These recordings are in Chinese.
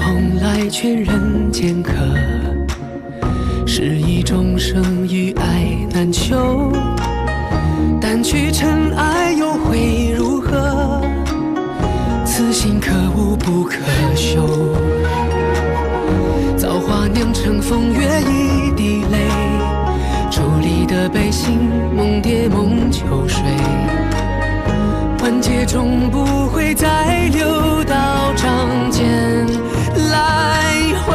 蓬莱劝人间客，是一种生与爱难求。掸去尘埃又会如何？此心可无不可休。造化酿成风月一滴泪，伫立的悲心梦蝶梦秋水。万劫终不会再流到掌间来回。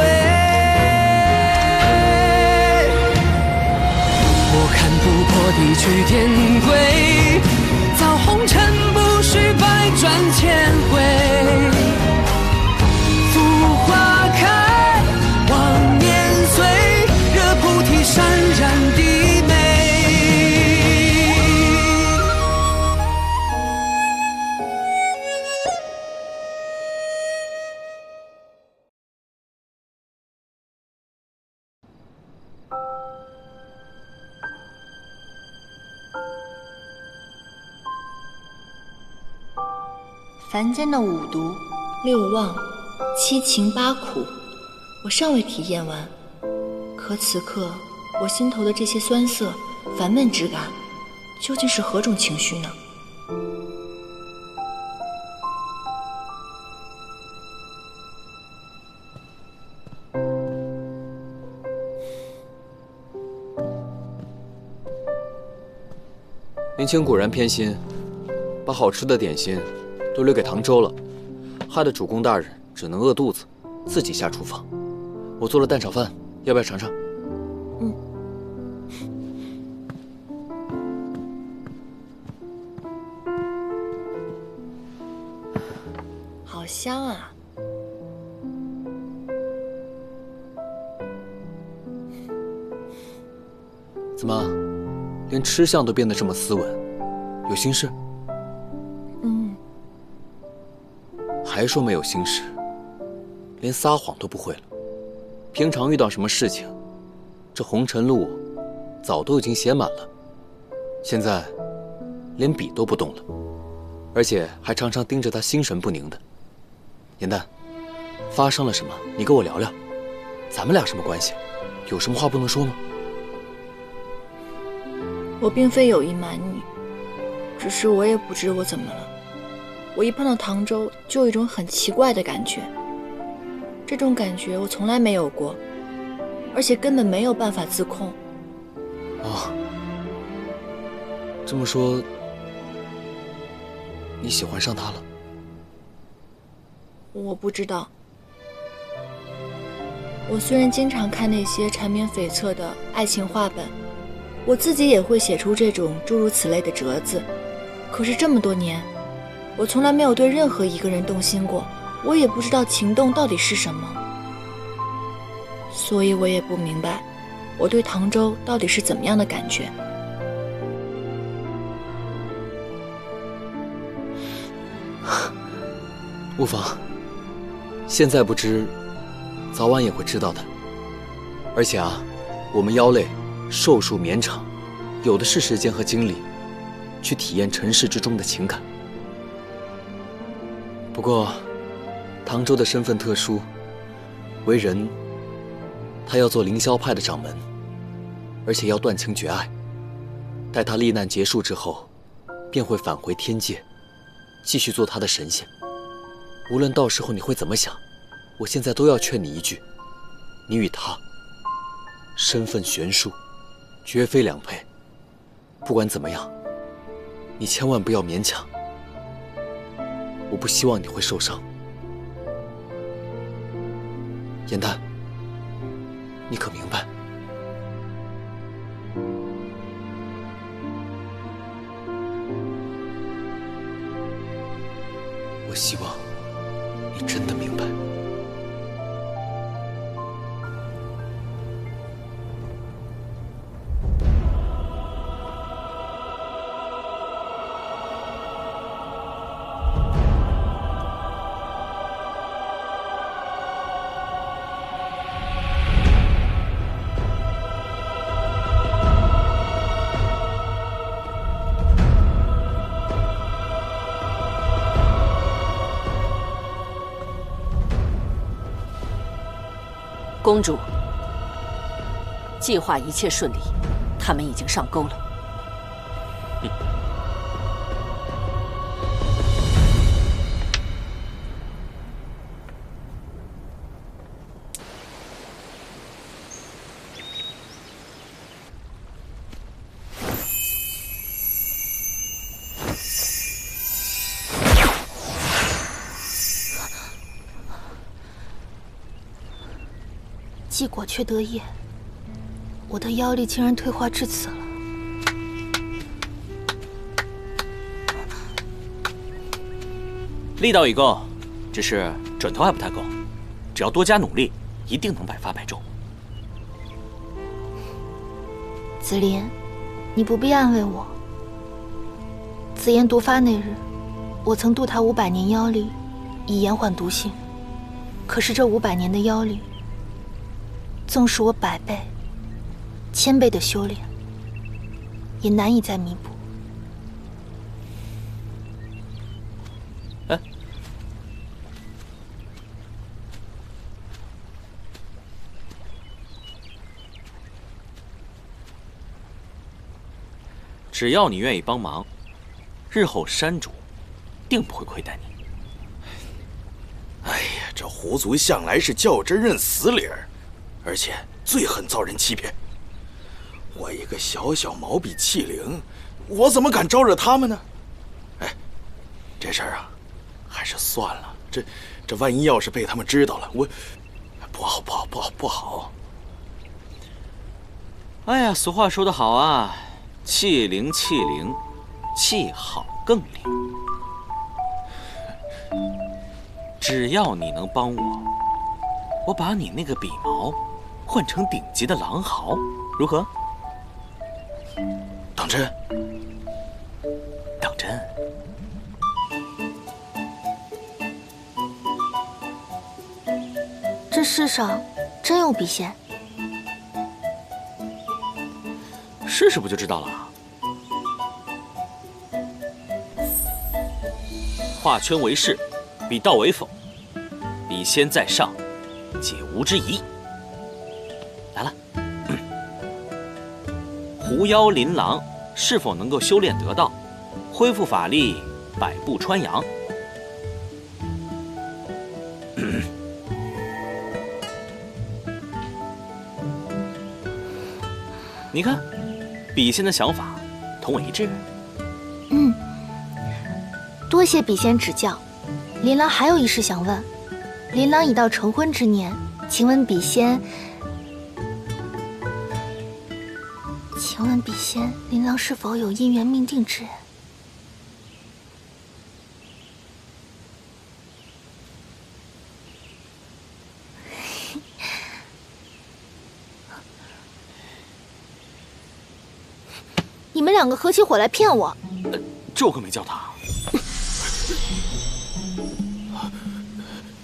我看不破地去天归，造红尘不须百转千回。浮花开，望年岁，惹菩提潸然低眉。凡间的五毒、六妄、七情八苦，我尚未体验完。可此刻我心头的这些酸涩、烦闷之感，究竟是何种情绪呢？林清果然偏心，把好吃的点心都留给唐周了，害得主公大人只能饿肚子，自己下厨房。我做了蛋炒饭，要不要尝尝？好香啊！怎么，连吃相都变得这么斯文？有心事？还说没有心事，连撒谎都不会了。平常遇到什么事情，这红尘路早都已经写满了，现在连笔都不动了，而且还常常盯着他心神不宁的。颜淡，发生了什么？你跟我聊聊。咱们俩什么关系？有什么话不能说吗？我并非有意瞒你，只是我也不知我怎么了。我一碰到唐周，就有一种很奇怪的感觉。这种感觉我从来没有过，而且根本没有办法自控。哦，这么说，你喜欢上他了？我不知道。我虽然经常看那些缠绵悱恻的爱情话本，我自己也会写出这种诸如此类的折子，可是这么多年，我从来没有对任何一个人动心过，我也不知道情动到底是什么，所以我也不明白我对唐周到底是怎么样的感觉。无妨，现在不知，早晚也会知道的。而且啊，我们妖类寿数绵长，有的是时间和精力去体验尘世之中的情感。不过，唐周的身份特殊，为人，他要做凌霄派的掌门，而且要断情绝爱。待他历难结束之后，便会返回天界，继续做他的神仙。无论到时候你会怎么想，我现在都要劝你一句：你与他身份悬殊，绝非良配。不管怎么样，你千万不要勉强。我不希望你会受伤。颜淡，你可明白？我希望你真的明白。公主，计划一切顺利，他们已经上钩了。既果却得也，我的妖力竟然退化至此了。力道已够，只是准头还不太够。只要多加努力，一定能百发百中。紫菱，你不必安慰我。紫妍毒发那日，我曾渡他500年妖力，以延缓毒性。可是这500年的妖力，纵使我100倍、1000倍的修炼，也难以再弥补。哎，只要你愿意帮忙，日后山主定不会亏待你。哎呀，这狐族向来是较真认死理儿。而且最恨遭人欺骗。我一个小小毛笔器灵，我怎么敢招惹他们呢？哎，这事儿啊，还是算了。这万一要是被他们知道了，我不好。哎呀，俗话说得好啊，器灵，气好更灵。只要你能帮我把你那个笔毛换成顶级的狼毫，如何？当真？当真。这世上真有笔仙？试试不就知道了？画圈为是，笔道为否，笔仙在上，解无之疑。来了，狐妖琳琅是否能够修炼得道，恢复法力，百步穿杨？你看，笔仙的想法同我一致。多谢笔仙指教。琳琅还有一事想问，琳琅已到成婚之年，请问笔仙，琳琅是否有姻缘命定之人？你们两个合起伙来骗我！这我可没叫他。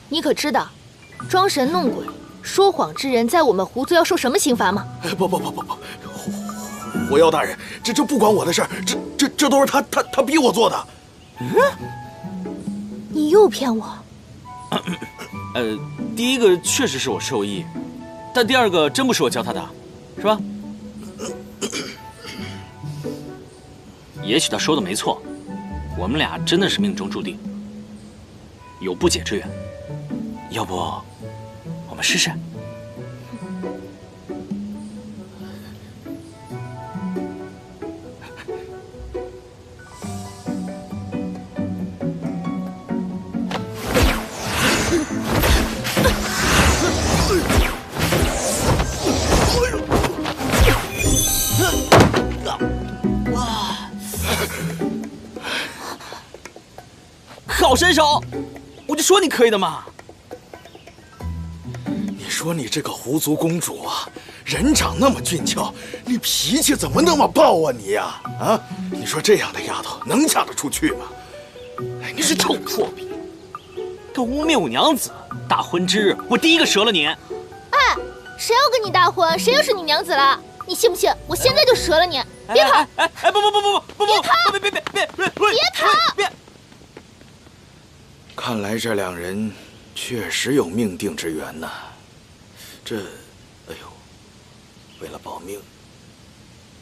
你可知道，装神弄鬼、说谎之人，在我们狐族要受什么刑罚吗？不，狐妖大人，这不关我的事儿，这都是他逼我做的。你又骗我！第一个确实是我授意，但第二个真不是我教他的，是吧？也许他说的没错，我们俩真的是命中注定，有不解之缘。要不，我们试试？好身手，我就说你可以的嘛！你说你这个狐族公主啊，人长那么俊俏，你脾气怎么那么暴啊你呀？啊，你说这样的丫头能嫁得出去吗？哎，你是臭破逼！他污蔑我娘子，大婚之日我第一个折了你！哎，谁要跟你大婚？谁又是你娘子了？你信不信？我现在就折了你！别跑！哎，不！别跑！别跑！看来这两人确实有命定之缘呐。这，哎呦，为了保命，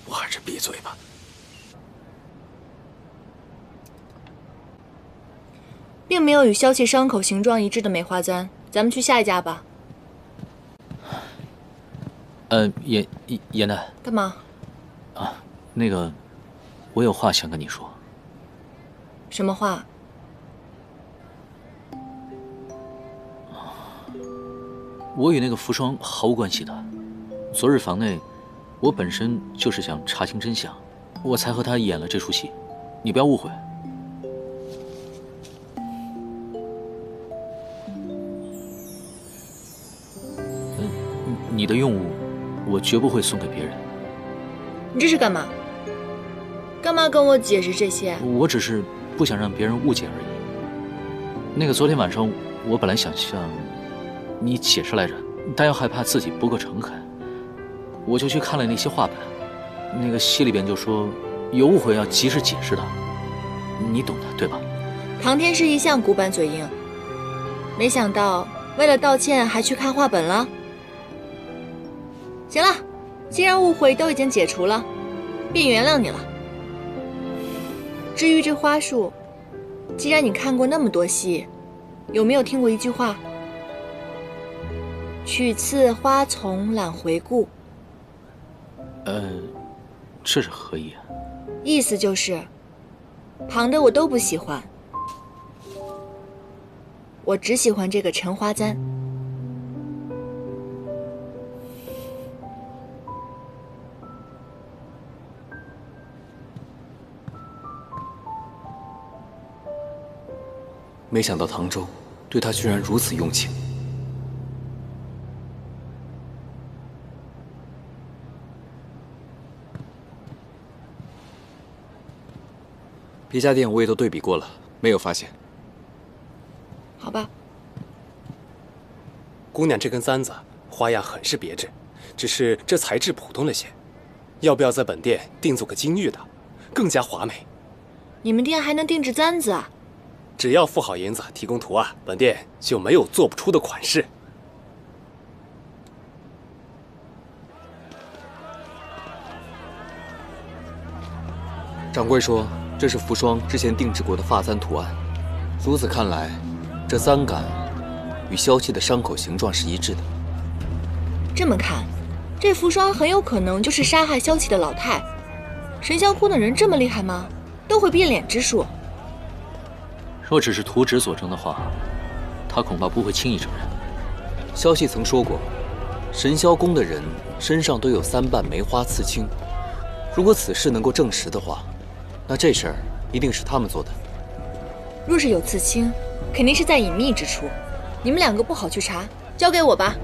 我还是闭嘴吧。并没有与消气伤口形状一致的梅花簪，咱们去下一家吧。严奈，干嘛？啊，那个，我有话想跟你说。什么话？我与那个福霜毫无关系的。昨日房内，我本身就是想查清真相，我才和他演了这出戏，你不要误会。你的用物，我绝不会送给别人。你这是干嘛？干嘛跟我解释这些？我只是不想让别人误解而已。那个昨天晚上，我本来想向你解释来着，但又害怕自己不够诚恳，我就去看了那些画本。那个戏里边就说有误会要及时解释的，你懂的，对吧？唐天师一向古板嘴硬，没想到为了道歉还去看画本了。行了，既然误会都已经解除了，便原谅你了。至于这花束，既然你看过那么多戏，有没有听过一句话？取次花丛懒回顾。这是何意啊？意思就是旁的我都不喜欢，我只喜欢这个陈花簪。没想到唐周对他居然如此用情。别家店我也都对比过了，没有发现。好吧。姑娘这根簪子花样很是别致，只是这材质普通了些，要不要在本店定做个金玉的，更加华美？你们店还能定制簪子啊？只要付好银子提供图案，本店就没有做不出的款式。掌柜说这是福霜之前定制过的发簪图案，如此看来，这簪杆与萧气的伤口形状是一致的。这么看，这福霜很有可能就是杀害萧气的老太。神霄宫的人这么厉害吗？都会变脸之术。若只是图纸所证的话，他恐怕不会轻易承认。萧气曾说过，神霄宫的人身上都有3瓣梅花刺青，如果此事能够证实的话，那这事儿一定是他们做的。若是有刺青，肯定是在隐秘之处，你们2个不好去查，交给我吧。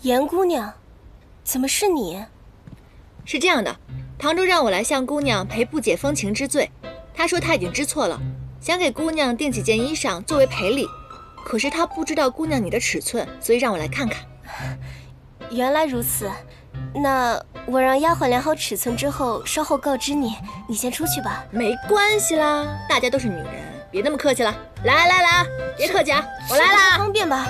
严姑娘，怎么是你？是这样的，唐周让我来向姑娘赔不解风情之罪。他说他已经知错了，想给姑娘订几件衣裳作为赔礼。可是他不知道姑娘你的尺寸，所以让我来看看。原来如此，那我让丫鬟量好尺寸之后，稍后告知你。你先出去吧。没关系啦，大家都是女人，别那么客气了。来，别客气啊，我来啦。方便吧？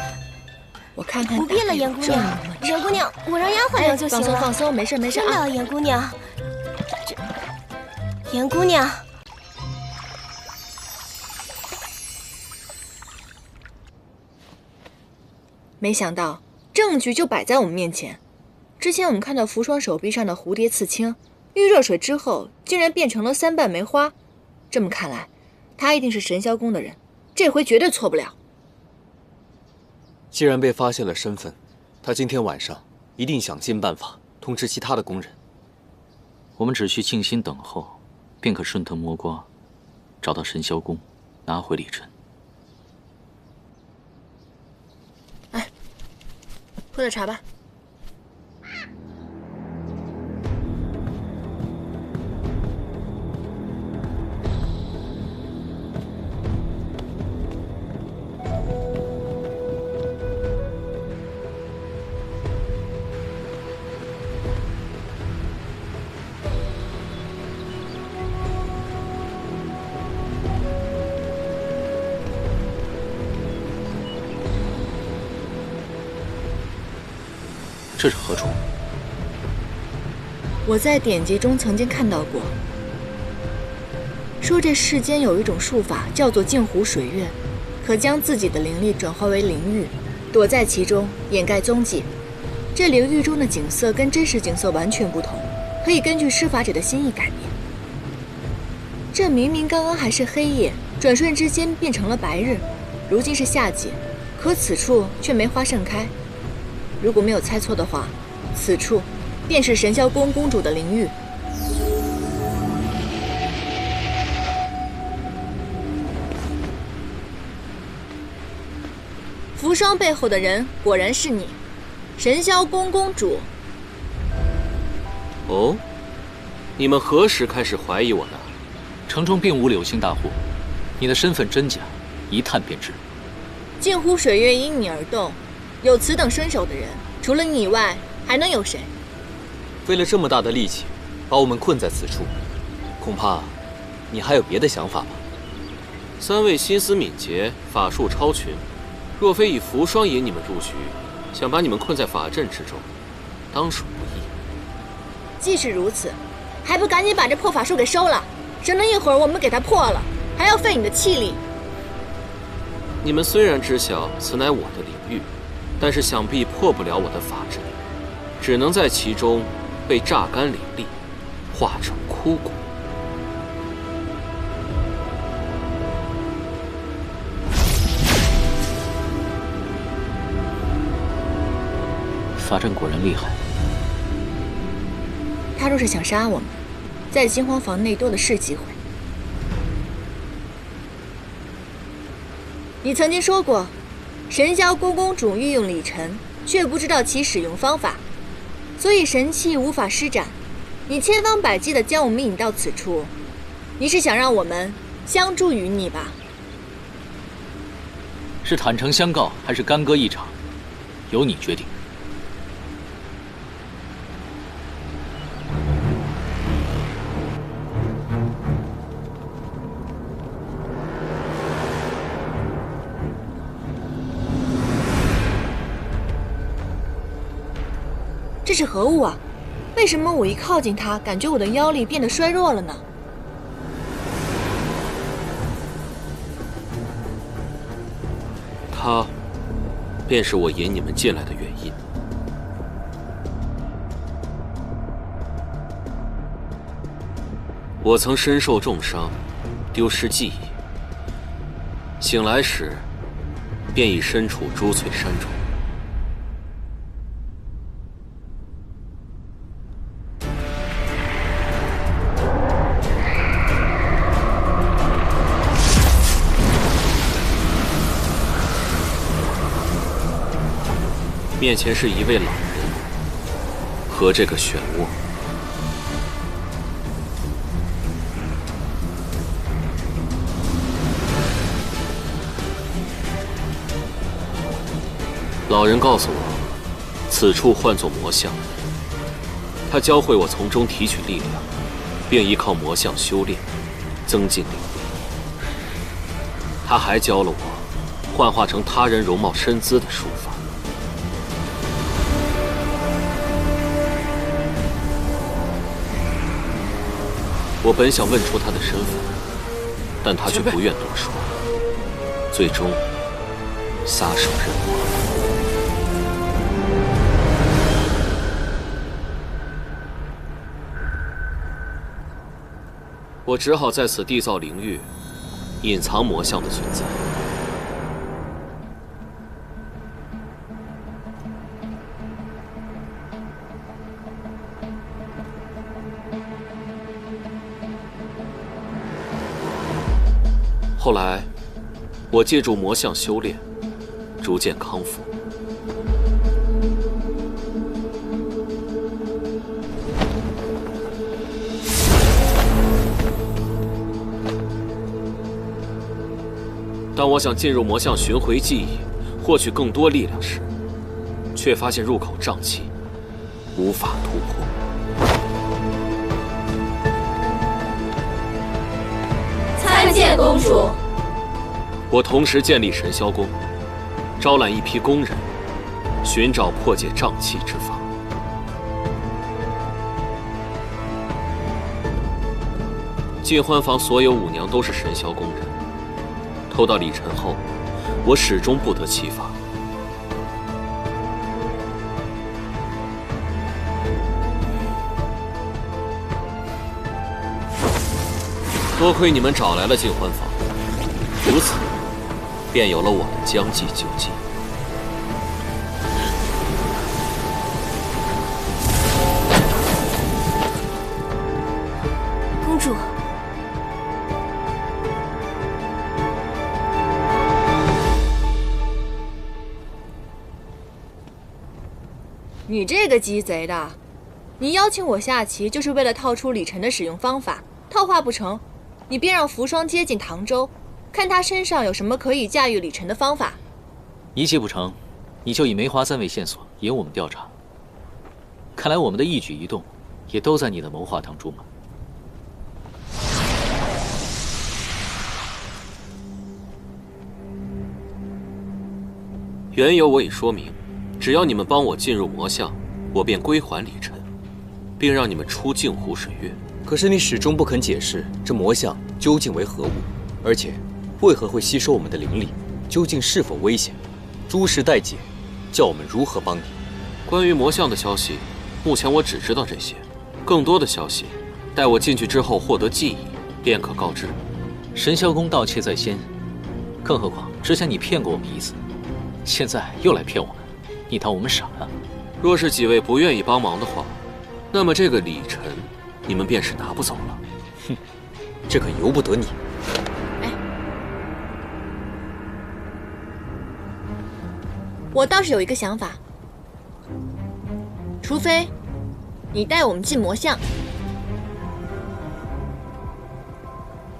我看看。不必了，严姑娘。严姑娘，我让丫鬟量就行了。放松，没事真啊。的，严姑娘。严姑娘。没想到证据就摆在我们面前。之前我们看到福霜手臂上的蝴蝶刺青，遇热水之后竟然变成了3瓣梅花。这么看来，他一定是神霄宫的人，这回绝对错不了。既然被发现了身份，他今天晚上一定想尽办法通知其他的宫人。我们只需静心等候，便可顺藤摸瓜，找到神霄宫，拿回李晨。哎，喝点茶吧。这是何处？我在典籍中曾经看到过，说这世间有一种术法叫做镜湖水月，可将自己的灵力转化为灵域，躲在其中掩盖踪迹。这灵域中的景色跟真实景色完全不同，可以根据施法者的心意改变。这明明刚刚还是黑夜，转瞬之间变成了白日，如今是夏季，可此处却梅花盛开。如果没有猜错的话，此处便是神霄宫公主的灵域。扶霜背后的人果然是你，神霄宫公主。哦，你们何时开始怀疑我的？城中并无柳姓大户，你的身份真假，一探便知。镜湖水月因你而动，有此等身手的人，除了你以外，还能有谁？费了这么大的力气，把我们困在此处，恐怕你还有别的想法吧？三位心思敏捷，法术超群，若非以扶霜引你们入局，想把你们困在法阵之中，当属不易。既是如此，还不赶紧把这破法术给收了，省得一会儿我们给它破了，还要费你的气力。你们虽然知晓此乃我的领域，但是想必破不了我的法阵，只能在其中被榨干灵力，化成枯骨。法阵果然厉害。他若是想杀我们，在惊慌房内多的是机会。你曾经说过，神霄宫公主御用礼尘，却不知道其使用方法，所以神器无法施展。你千方百计地将我们引到此处，你是想让我们相助于你吧？是坦诚相告，还是干戈一场，由你决定。这是何物啊？为什么我一靠近它，感觉我的妖力变得衰弱了呢？它，便是我引你们进来的原因。我曾身受重伤，丢失记忆，醒来时，便已身处珠翠山中。面前是一位老人和这个漩涡。老人告诉我，此处唤作魔像。他教会我从中提取力量，并依靠魔像修炼，增进灵力。他还教了我幻化成他人容貌身姿的术法。我本想问出他的身份，但他却不愿多说，最终撒手人寰。我只好在此缔造灵域，隐藏魔像的存在。后来，我借助魔像修炼，逐渐康复。当我想进入魔像寻回记忆，获取更多力量时，却发现入口瘴气，无法突破。参见公主。我同时建立神霄宫，招揽一批工人，寻找破解瘴气之法。尽欢坊所有舞娘都是神霄宫人，偷到李晨后，我始终不得其法。多亏你们找来了尽欢坊，如此，便有了我们将计就计。公主，你这个鸡贼的，你邀请我下棋就是为了套出李晨的使用方法，套话不成，你便让扶霜接近唐周，看他身上有什么可以驾驭李晨的方法。一计不成，你就以梅花3为线索引我们调查。看来我们的一举一动，也都在你的谋划当中啊。缘由我已说明，只要你们帮我进入魔像，我便归还李晨，并让你们出镜湖水月。可是你始终不肯解释这魔像究竟为何物，而且为何会吸收我们的灵力，究竟是否危险？诸事待解，叫我们如何帮你？关于魔像的消息，目前我只知道这些，更多的消息，待我进去之后获得记忆，便可告知。神霄宫盗窃在先，更何况之前你骗过我们一次，现在又来骗我们，你当我们傻啊？若是几位不愿意帮忙的话，那么这个李晨，你们便是拿不走了。哼，这可由不得你。我倒是有一个想法，除非你带我们进魔像。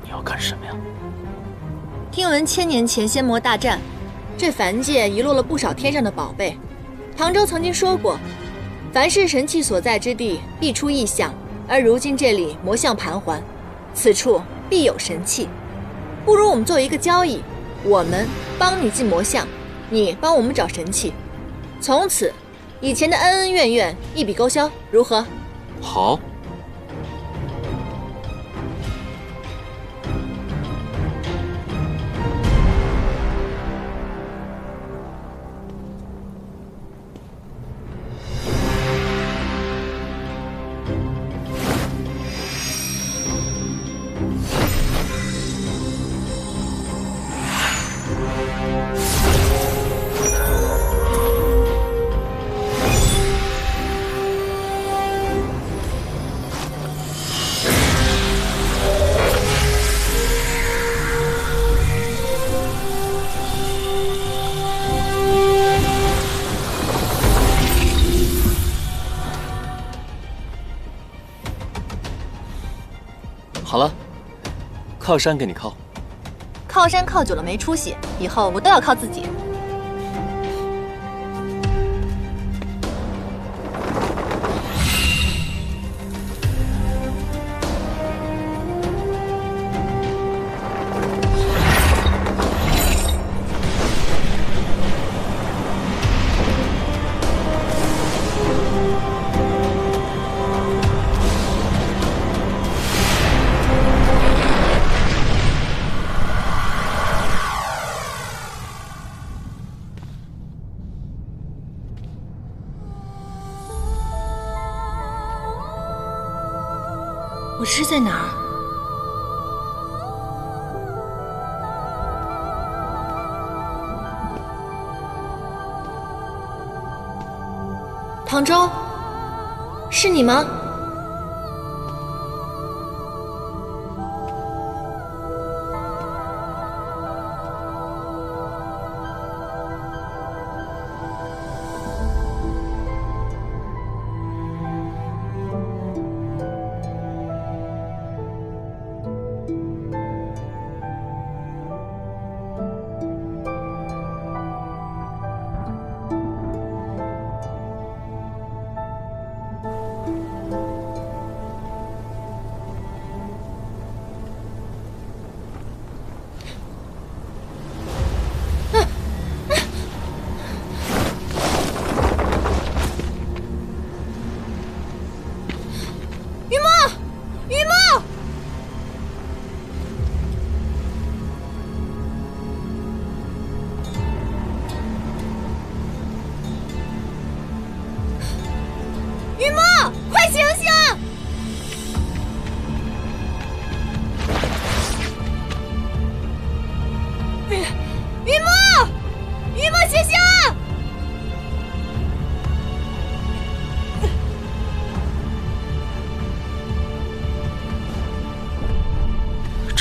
你要干什么呀？听闻1000年前仙魔大战，这凡界遗落了不少天上的宝贝。唐周曾经说过，凡是神器所在之地，必出异象。而如今这里魔像盘桓，此处必有神器。不如我们做一个交易，我们帮你进魔像，你帮我们找神器，从此以前的恩恩怨怨一笔勾销，如何？好。好了，靠山给你靠。靠山靠久了没出息，以后我都要靠自己。我这是在哪儿？唐周，是你吗？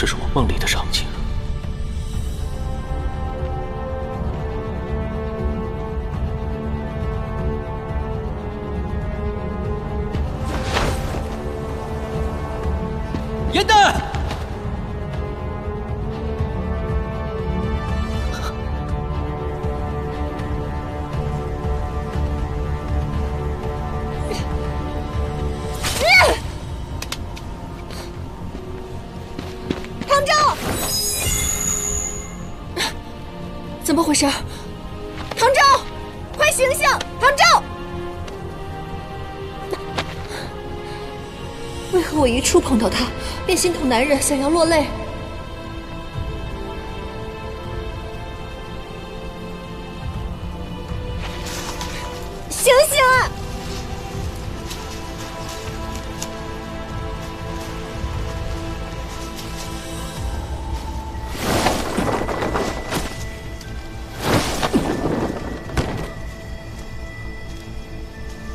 这是我梦里的场景。严丹！唐昭，怎么回事？唐昭，快醒醒！唐昭，为何我一触碰到他，便心痛难忍，想要落泪？醒醒啊！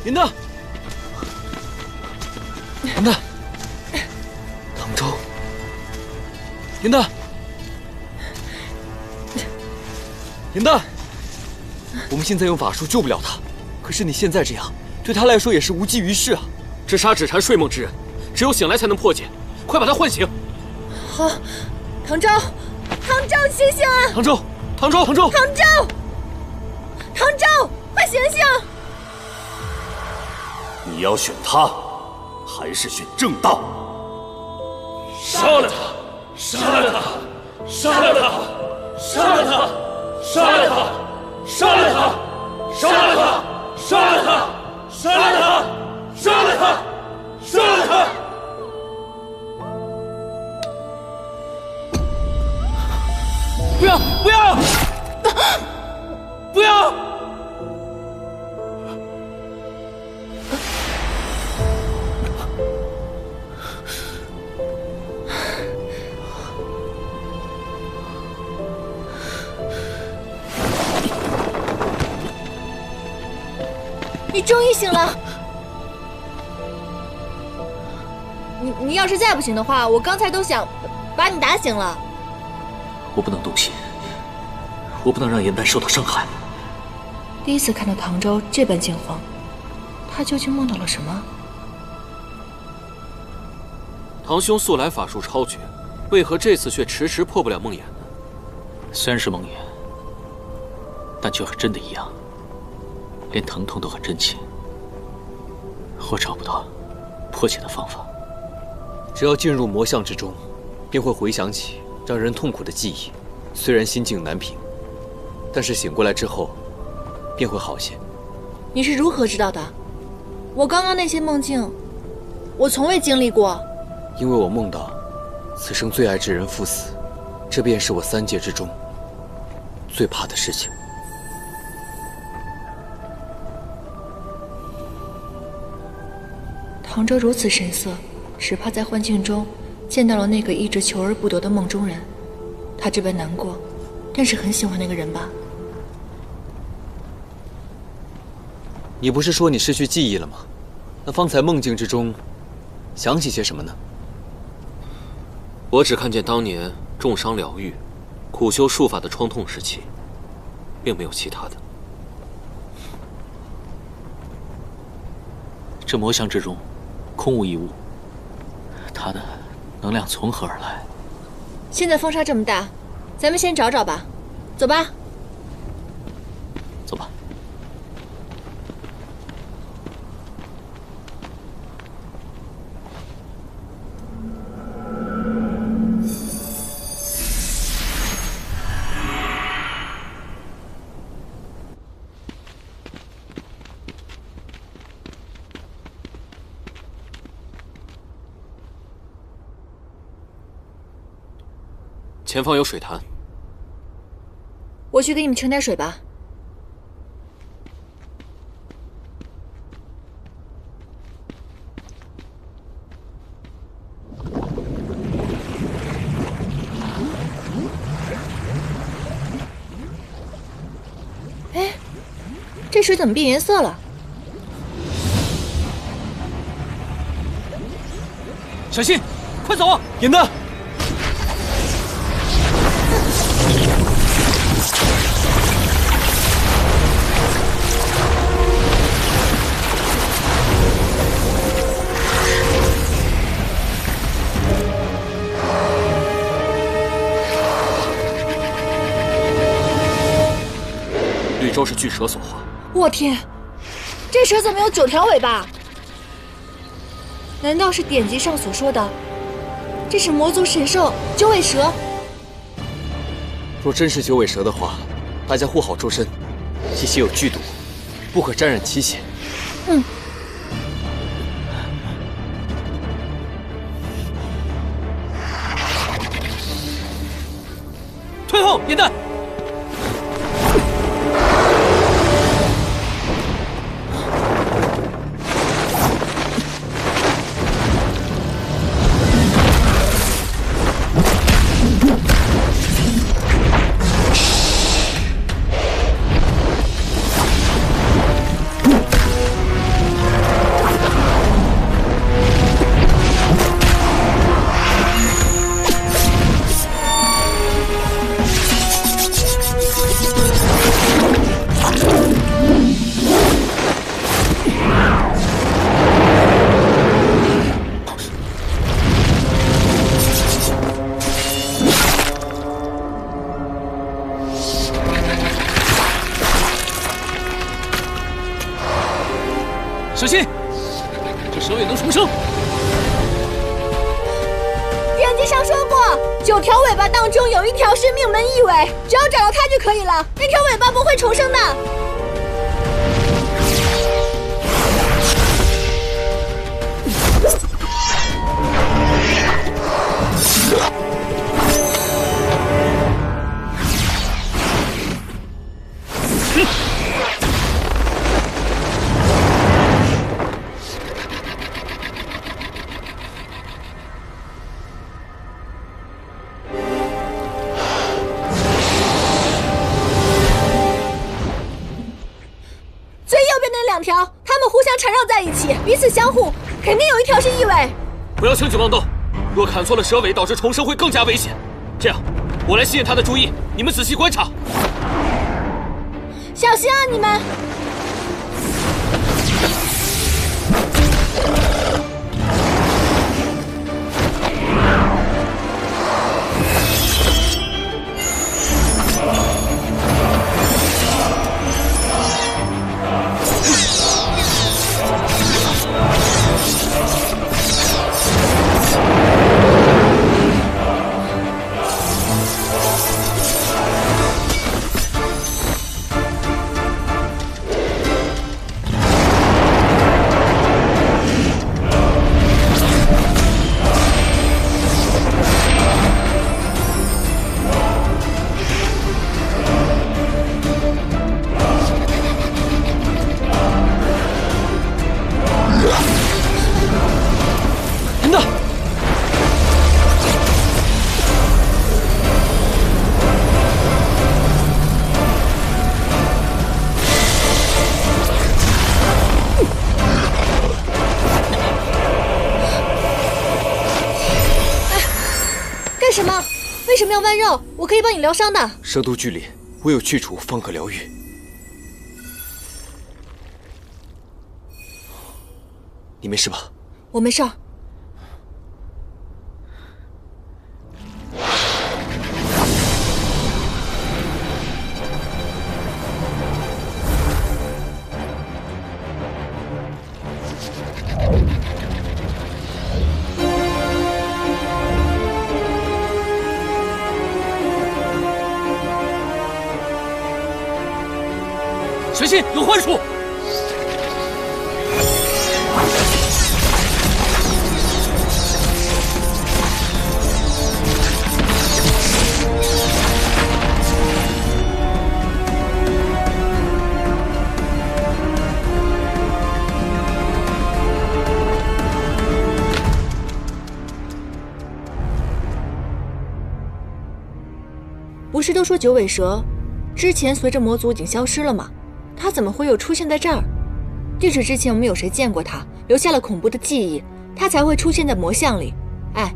严丹，严丹，唐昭，严丹，严丹，我们现在用法术救不了他，可是你现在这样，对他来说也是无济于事啊。直杀只缠睡梦之人，只有醒来才能破解，快把他唤醒！好，唐昭，唐昭，醒醒啊！唐昭，唐昭，唐昭，唐昭，唐昭，快醒醒！你要选他，还是选正道？杀了他！杀了他！杀了他！杀了他！杀了他！杀了他！杀了他！杀了他！杀了他！杀了他！杀了他！不要！不要！不要！你终于醒了。你要是再不醒的话，我刚才都想把你打醒了。我不能动心，我不能让严丹受到伤害。第一次看到唐昭这般惊慌，他究竟梦到了什么？堂兄素来法术超绝，为何这次却迟迟破不了梦魇呢？虽然是梦魇，但却和真的一样，连疼痛都很真切。我找不到破解的方法。只要进入魔像之中，便会回想起让人痛苦的记忆。虽然心境难平，但是醒过来之后，便会好些。你是如何知道的？我刚刚那些梦境，我从未经历过。因为我梦到此生最爱之人赴死，这便是我3界之中最怕的事情。唐昭如此神色，只怕在幻境中见到了那个一直求而不得的梦中人。他这般难过，便是很喜欢那个人吧？你不是说你失去记忆了吗？那方才梦境之中，想起些什么呢？我只看见当年重伤疗愈、苦修术法的创痛时期，并没有其他的。这魔像之中，空无一物，它的能量从何而来？现在风沙这么大，咱们先找找吧。走吧。走吧。前方有水潭，我去给你们盛点水吧。哎，这水怎么变颜色了？小心，快走啊！严丹，绿洲是巨蛇所化。我天，这蛇怎么有9条尾巴？难道是典籍上所说的，这是魔族神兽九尾蛇？若真是九尾蛇的话，大家护好周身，其血有剧毒，不可沾染其血。嗯。退后，严蛋！小心，这蛇尾能重生。典籍上说过，9条尾巴当中有1条是命门异尾，只要找到它就可以了。那条尾巴不会重生的。2条，它们互相缠绕在一起，彼此相互，肯定有1条是异尾。不要轻举妄动，若砍错了蛇尾，导致重生会更加危险。这样，我来吸引他的注意，你们仔细观察。小心啊，你们！干什么？为什么要剜肉？我可以帮你疗伤的。蛇毒剧烈，唯有去除方可疗愈。你没事吧？我没事儿。小心，有幻术！不是都说九尾蛇之前随着魔族已经消失了吗？他怎么会又出现在这儿？即使之前我们有谁见过他，留下了恐怖的记忆，他才会出现在魔像里。哎，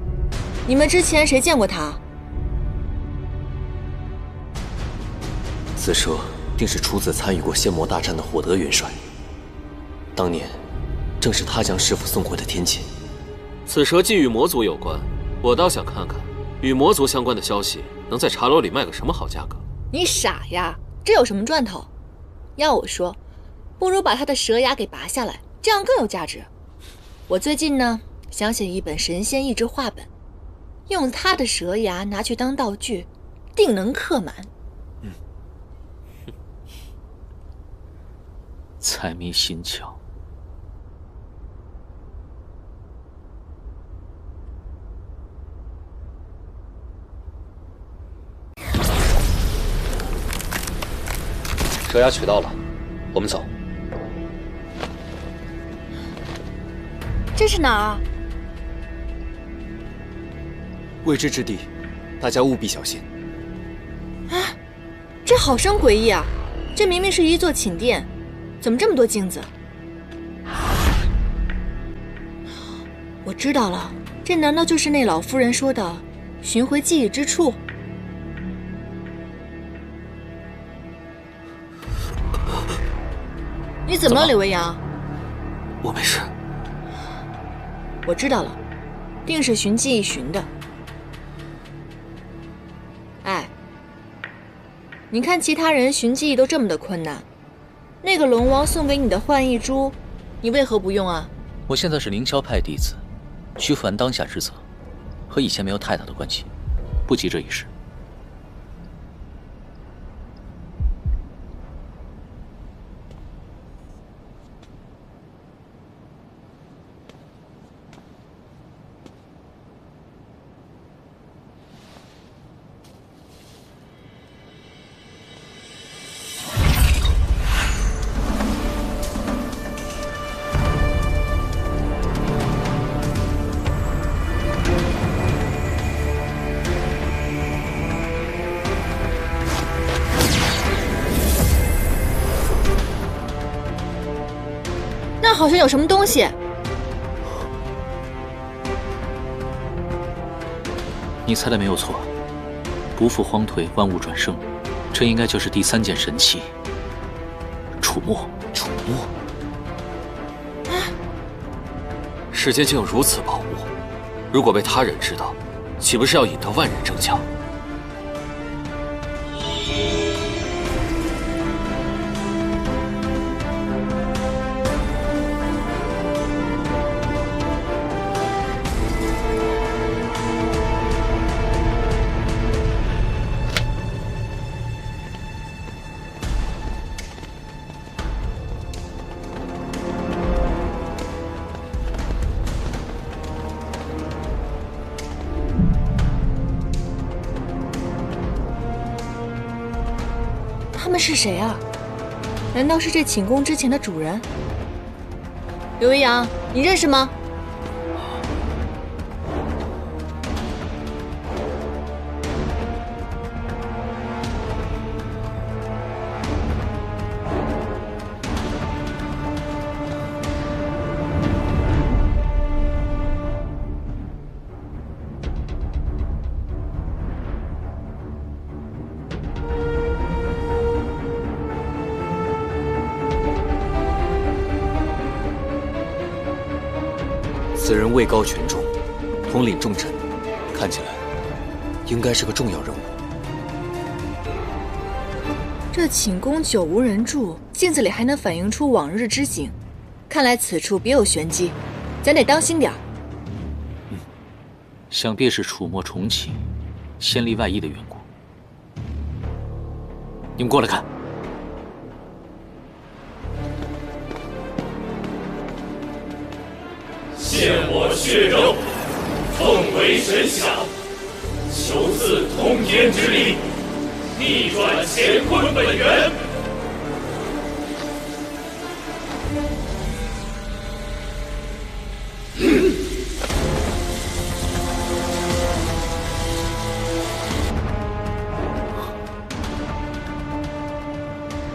你们之前谁见过他？此蛇定是出自参与过仙魔大战的火德元帅。当年，正是他将师傅送回的天界。此蛇既与魔族有关，我倒想看看与魔族相关的消息能在茶楼里卖个什么好价格。你傻呀，这有什么赚头？要我说，不如把他的蛇牙给拔下来，这样更有价值。我最近呢，想写一本神仙意志画本，用他的蛇牙拿去当道具，定能刻满。财迷心窍。蛇牙取到了，我们走。这是哪儿啊？未知之地，大家务必小心。啊，这好生诡异啊！这明明是一座寝殿，怎么这么多镜子？我知道了，这难道就是那老夫人说的寻回记忆之处？你怎么了，柳微阳？我没事。我知道了，定是寻记忆寻的。哎，你看其他人寻记忆都这么的困难，那个龙王送给你的幻忆珠，你为何不用啊？我现在是凌霄派弟子，需负完当下之责，和以前没有太大的关系，不急这一时。那好像有什么东西。你猜的没有错，不负荒颓，万物转生，这应该就是第3件神器——楚墨。楚墨，世间竟有如此宝物，如果被他人知道，岂不是要引得万人争抢？他们是谁啊？难道是这寝宫之前的主人？刘一阳，你认识吗？此人位高权重，统领重臣，看起来应该是个重要人物。这寝宫久无人住，镜子里还能反映出往日之景，看来此处别有玄机，咱得当心点儿。想必是楚墨重启，先例外役的缘故。你们过来看。献我血肉，奉为神享，求赐通天之力，逆转乾坤本源。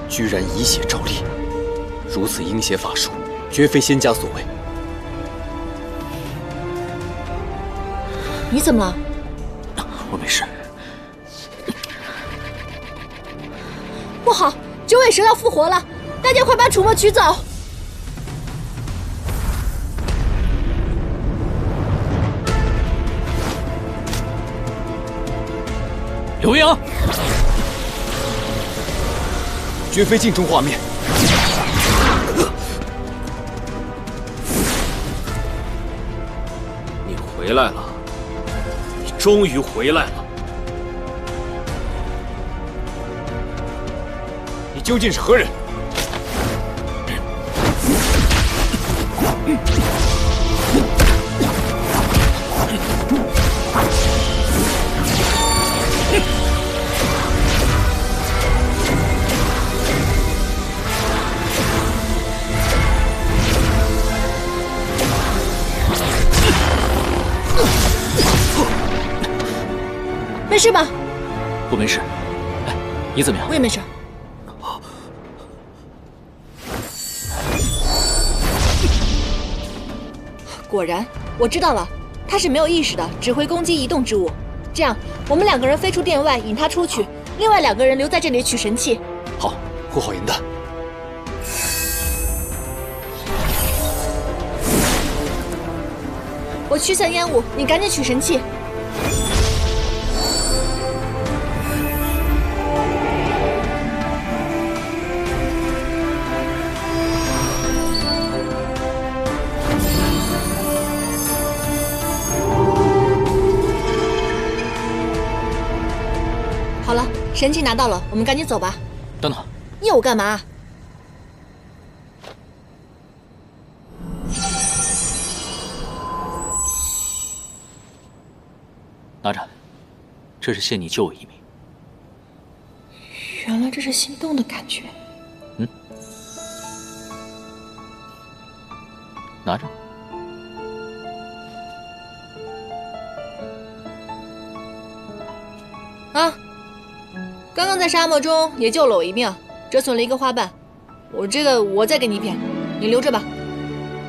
居然以血照力，如此阴邪法术，绝非仙家所为。你怎么了？我没事。不好，九尾蛇要复活了，大家快把楚墨取走！刘英，绝非镜中画面。你回来了，你终于回来了。你究竟是何人？没事吧？我没事。哎，你怎么样？我也没事。果然，我知道了，他是没有意识的，只会攻击移动之物。这样，我们2个人飞出殿外，引他出去，另外2个人留在这里取神器。好，护好银弹。我驱散烟雾，你赶紧取神器。好了，神器拿到了，我们赶紧走吧。等等，又干嘛？拿着，这是谢你救我一命。原来这是心动的感觉。拿着。啊！刚刚在沙漠中也救了我一命，折损了一个花瓣。我再给你一片，你留着吧，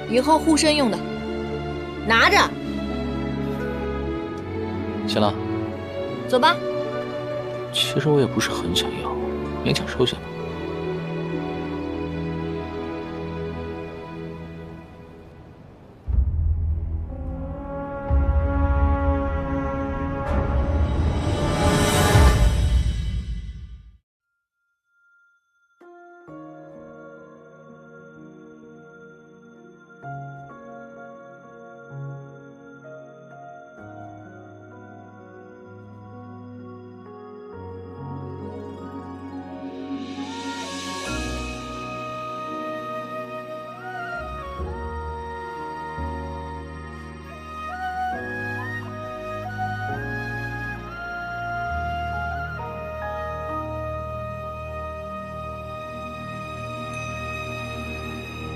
以后护身用的。拿着。行了，走吧。其实我也不是很想要，勉强收下吧。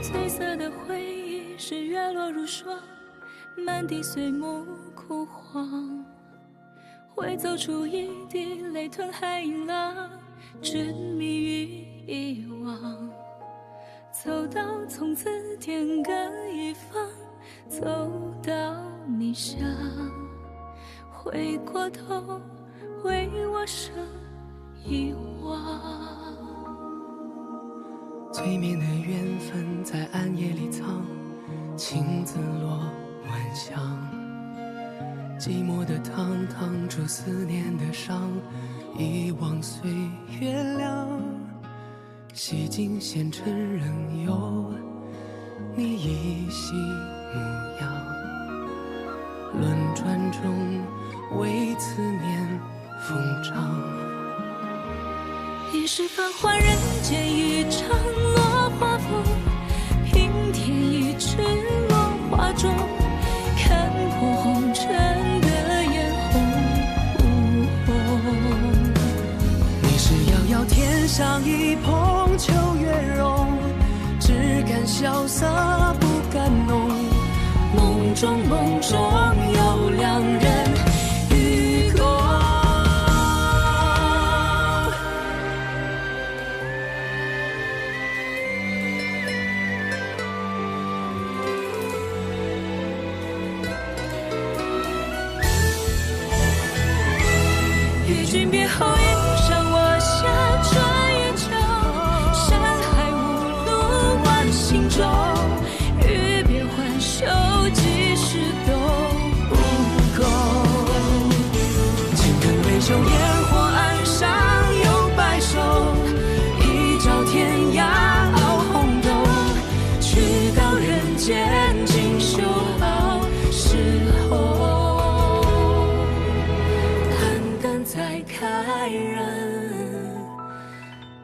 褪色的回忆是月落如霜，满地碎木枯黄，会走出一滴泪吞海银浪，执迷于遗忘。走到从此天各一方，走到你乡，回过头为我生遗忘。催眠的缘分在暗夜里藏，情字落晚香。寂寞的汤烫出思念的伤，遗忘岁月凉。洗尽纤尘仍有你依稀模样。轮转中为思念疯长。一世繁华人间一场落花风，平添一池落花中，看破红尘的眼红。你是遥遥天上一捧秋月容，只敢萧瑟不敢浓。梦中有两人与共。与君别后，一生我下穿越秋。袖烟火岸上有白首，一朝天涯熬红豆，去到人间锦绣好时候，淡淡再开人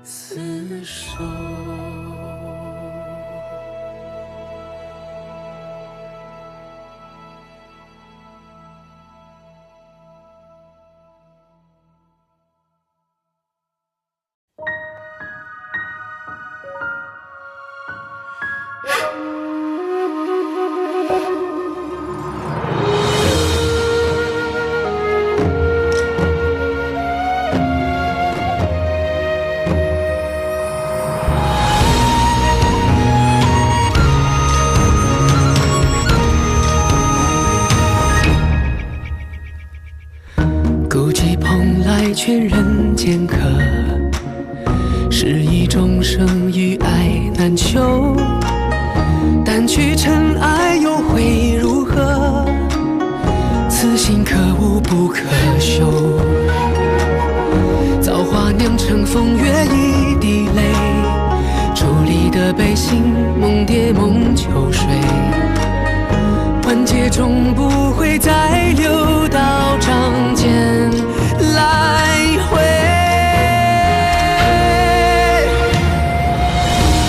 厮守。孤寂蓬莱劝人间客，是以众生与爱难求。掸去尘埃又会如何？此心可悟不可修。造化酿成风月一滴泪，伫立的悲心梦蝶梦秋水。万劫终不会再流到掌间来回。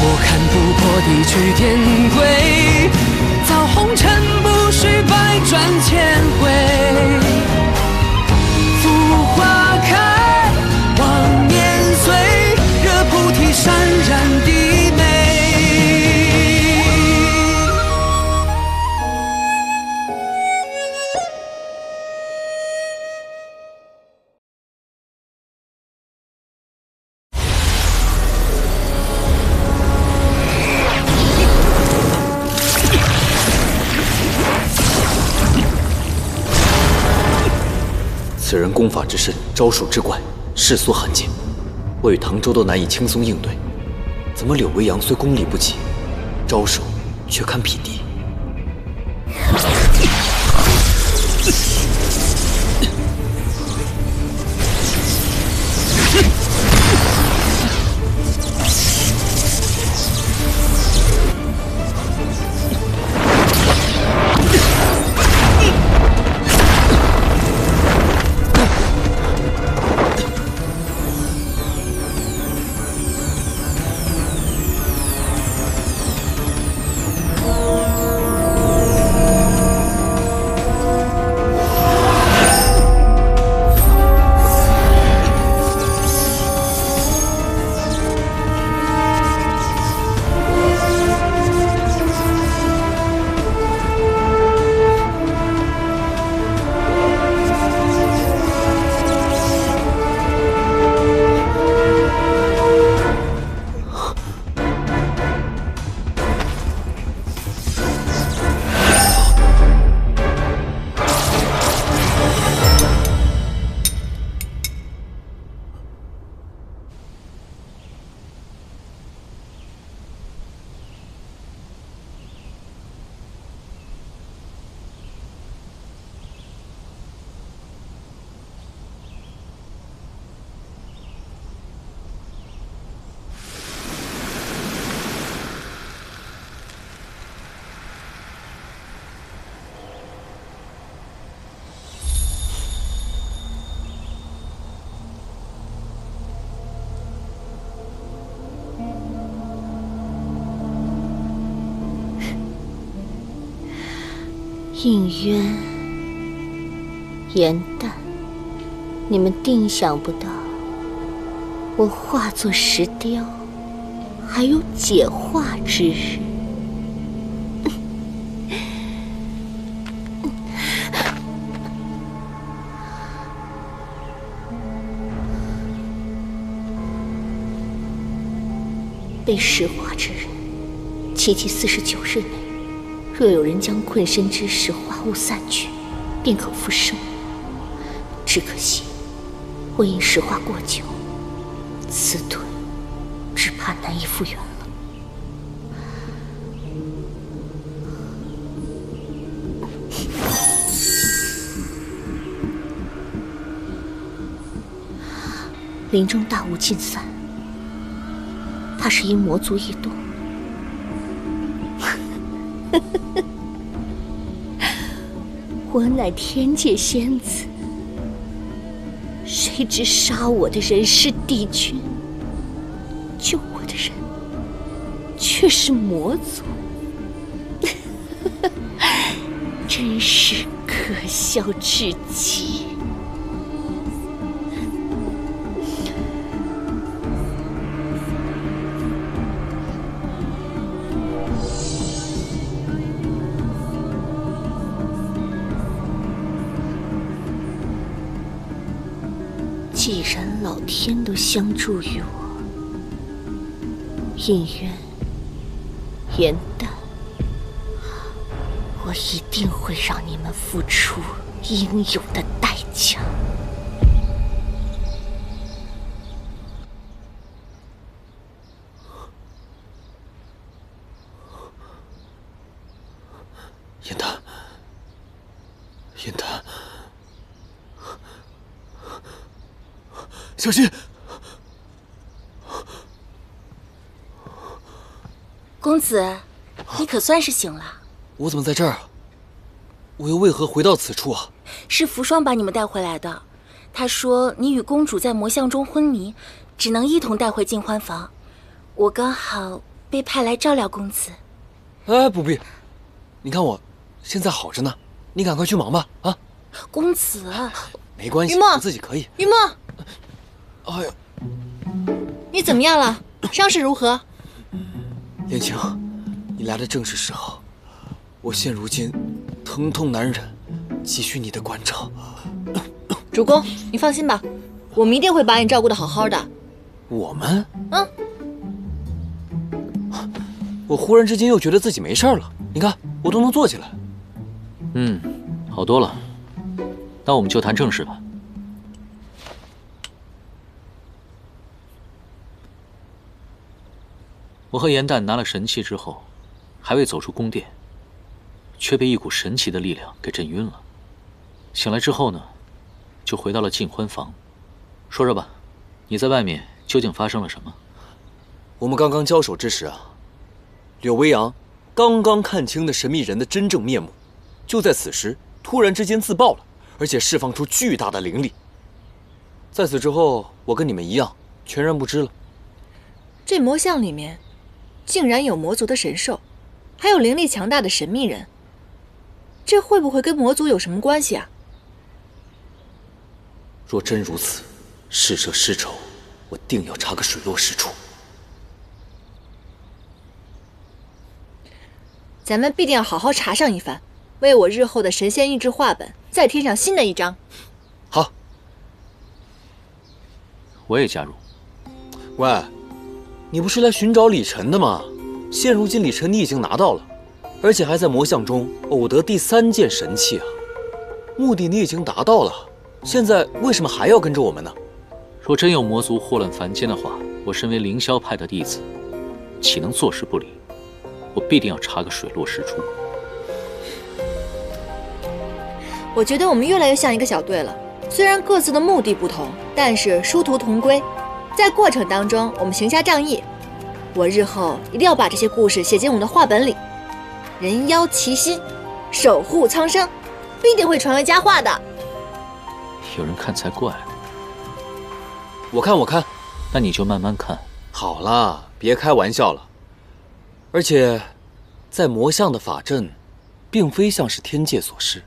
我看不破地去天归，造红尘不须百转千回。浮花开，望年岁，惹菩提潸然低眉。此人功法之深，招数之怪，世所罕见。我与唐周都难以轻松应对，怎么柳维阳虽功力不济，招数却堪匹敌？映渊、颜淡，你们定想不到，我化作石雕，还有解化之日。被石化之人，期49日内，若有人将困身之石化物散去，便可复生。只可惜，我因石化过久，此腿只怕难以复原了。林中大雾尽散，怕是因魔族异动。我乃天界仙子，谁知杀我的人是帝君，救我的人却是魔族，真是可笑至极。既然老天都相助于我，印渊、元旦，我一定会让你们付出应有的代价。燕丹，燕丹，小心！公子，你可算是醒了。我怎么在这儿啊？我又为何回到此处啊？是扶霜把你们带回来的。他说你与公主在魔像中昏迷，只能一同带回尽欢房。我刚好被派来照料公子。哎，不必，你看我现在好着呢，你赶快去忙吧。啊，公子，没关系，雨墨，我自己可以。雨墨，哎呀，你怎么样了？伤势如何？燕青，你来的正是时候。我现如今疼痛难忍，急需你的关照。主公，你放心吧，我们一定会把你照顾得好好的。我们？我忽然之间又觉得自己没事了，你看我都能坐起来。好多了。那我们就谈正事吧。我和严旦拿了神器之后，还未走出宫殿，却被一股神奇的力量给震晕了。醒来之后呢，就回到了尽欢房。说说吧，你在外面究竟发生了什么？我们刚刚交手之时啊，柳微阳刚刚看清了神秘人的真正面目，就在此时突然之间自爆了，而且释放出巨大的灵力。在此之后，我跟你们一样，全然不知了。这魔像里面竟然有魔族的神兽，还有灵力强大的神秘人，这会不会跟魔族有什么关系啊？若真如此，逝者失仇，我定要查个水落石出。咱们必定要好好查上一番，为我日后的神仙意志画本再添上新的一章。好，我也加入。喂，你不是来寻找李晨的吗？现如今李晨你已经拿到了，而且还在魔像中偶得第3件神器啊！目的你已经达到了，现在为什么还要跟着我们呢？若真有魔族祸乱凡间的话，我身为凌霄派的弟子，岂能坐视不理？我必定要查个水落石出。我觉得我们越来越像一个小队了，虽然各自的目的不同，但是殊途同归。在过程当中，我们行侠仗义。我日后一定要把这些故事写进我们的画本里，人妖齐心，守护苍生，必定会传为佳话的。有人看才怪。我看，那你就慢慢看。好了，别开玩笑了。而且，在魔像的法阵，并非像是天界所示。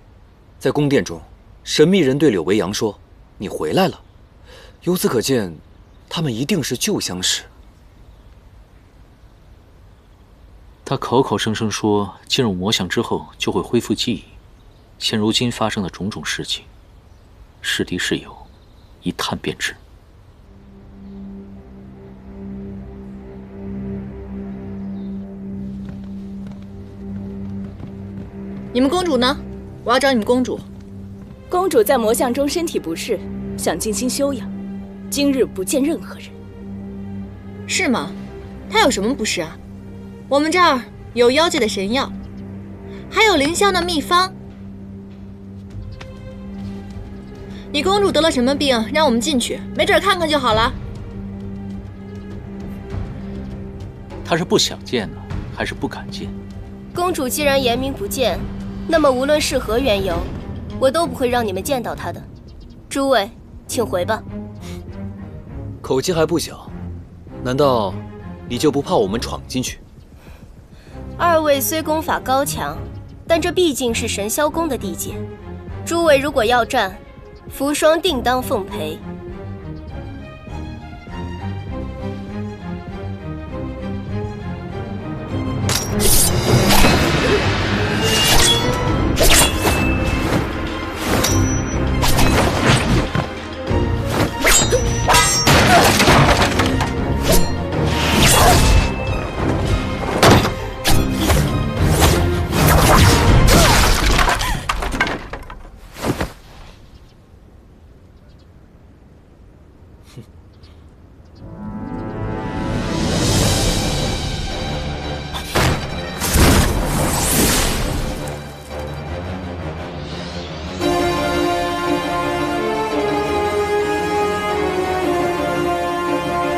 在宫殿中，神秘人对柳微阳说：“你回来了。”由此可见，他们一定是旧相识。他口口声声说进入魔像之后就会恢复记忆，现如今发生的种种事情，是敌是友，一探便知。你们公主呢？我要找你们公主。公主在魔像中身体不适，想静心休养，今日不见任何人。是吗？她有什么不适啊？我们这儿有妖界的神药，还有凌霄的秘方。你公主得了什么病？让我们进去，没准看看就好了。她是不想见呢，还是不敢见？公主既然严明不见，那么无论是何缘由，我都不会让你们见到她的。诸位，请回吧。口气还不小，难道你就不怕我们闯进去？二位虽功法高强，但这毕竟是神霄宫的地界，诸位如果要战，扶霜定当奉陪。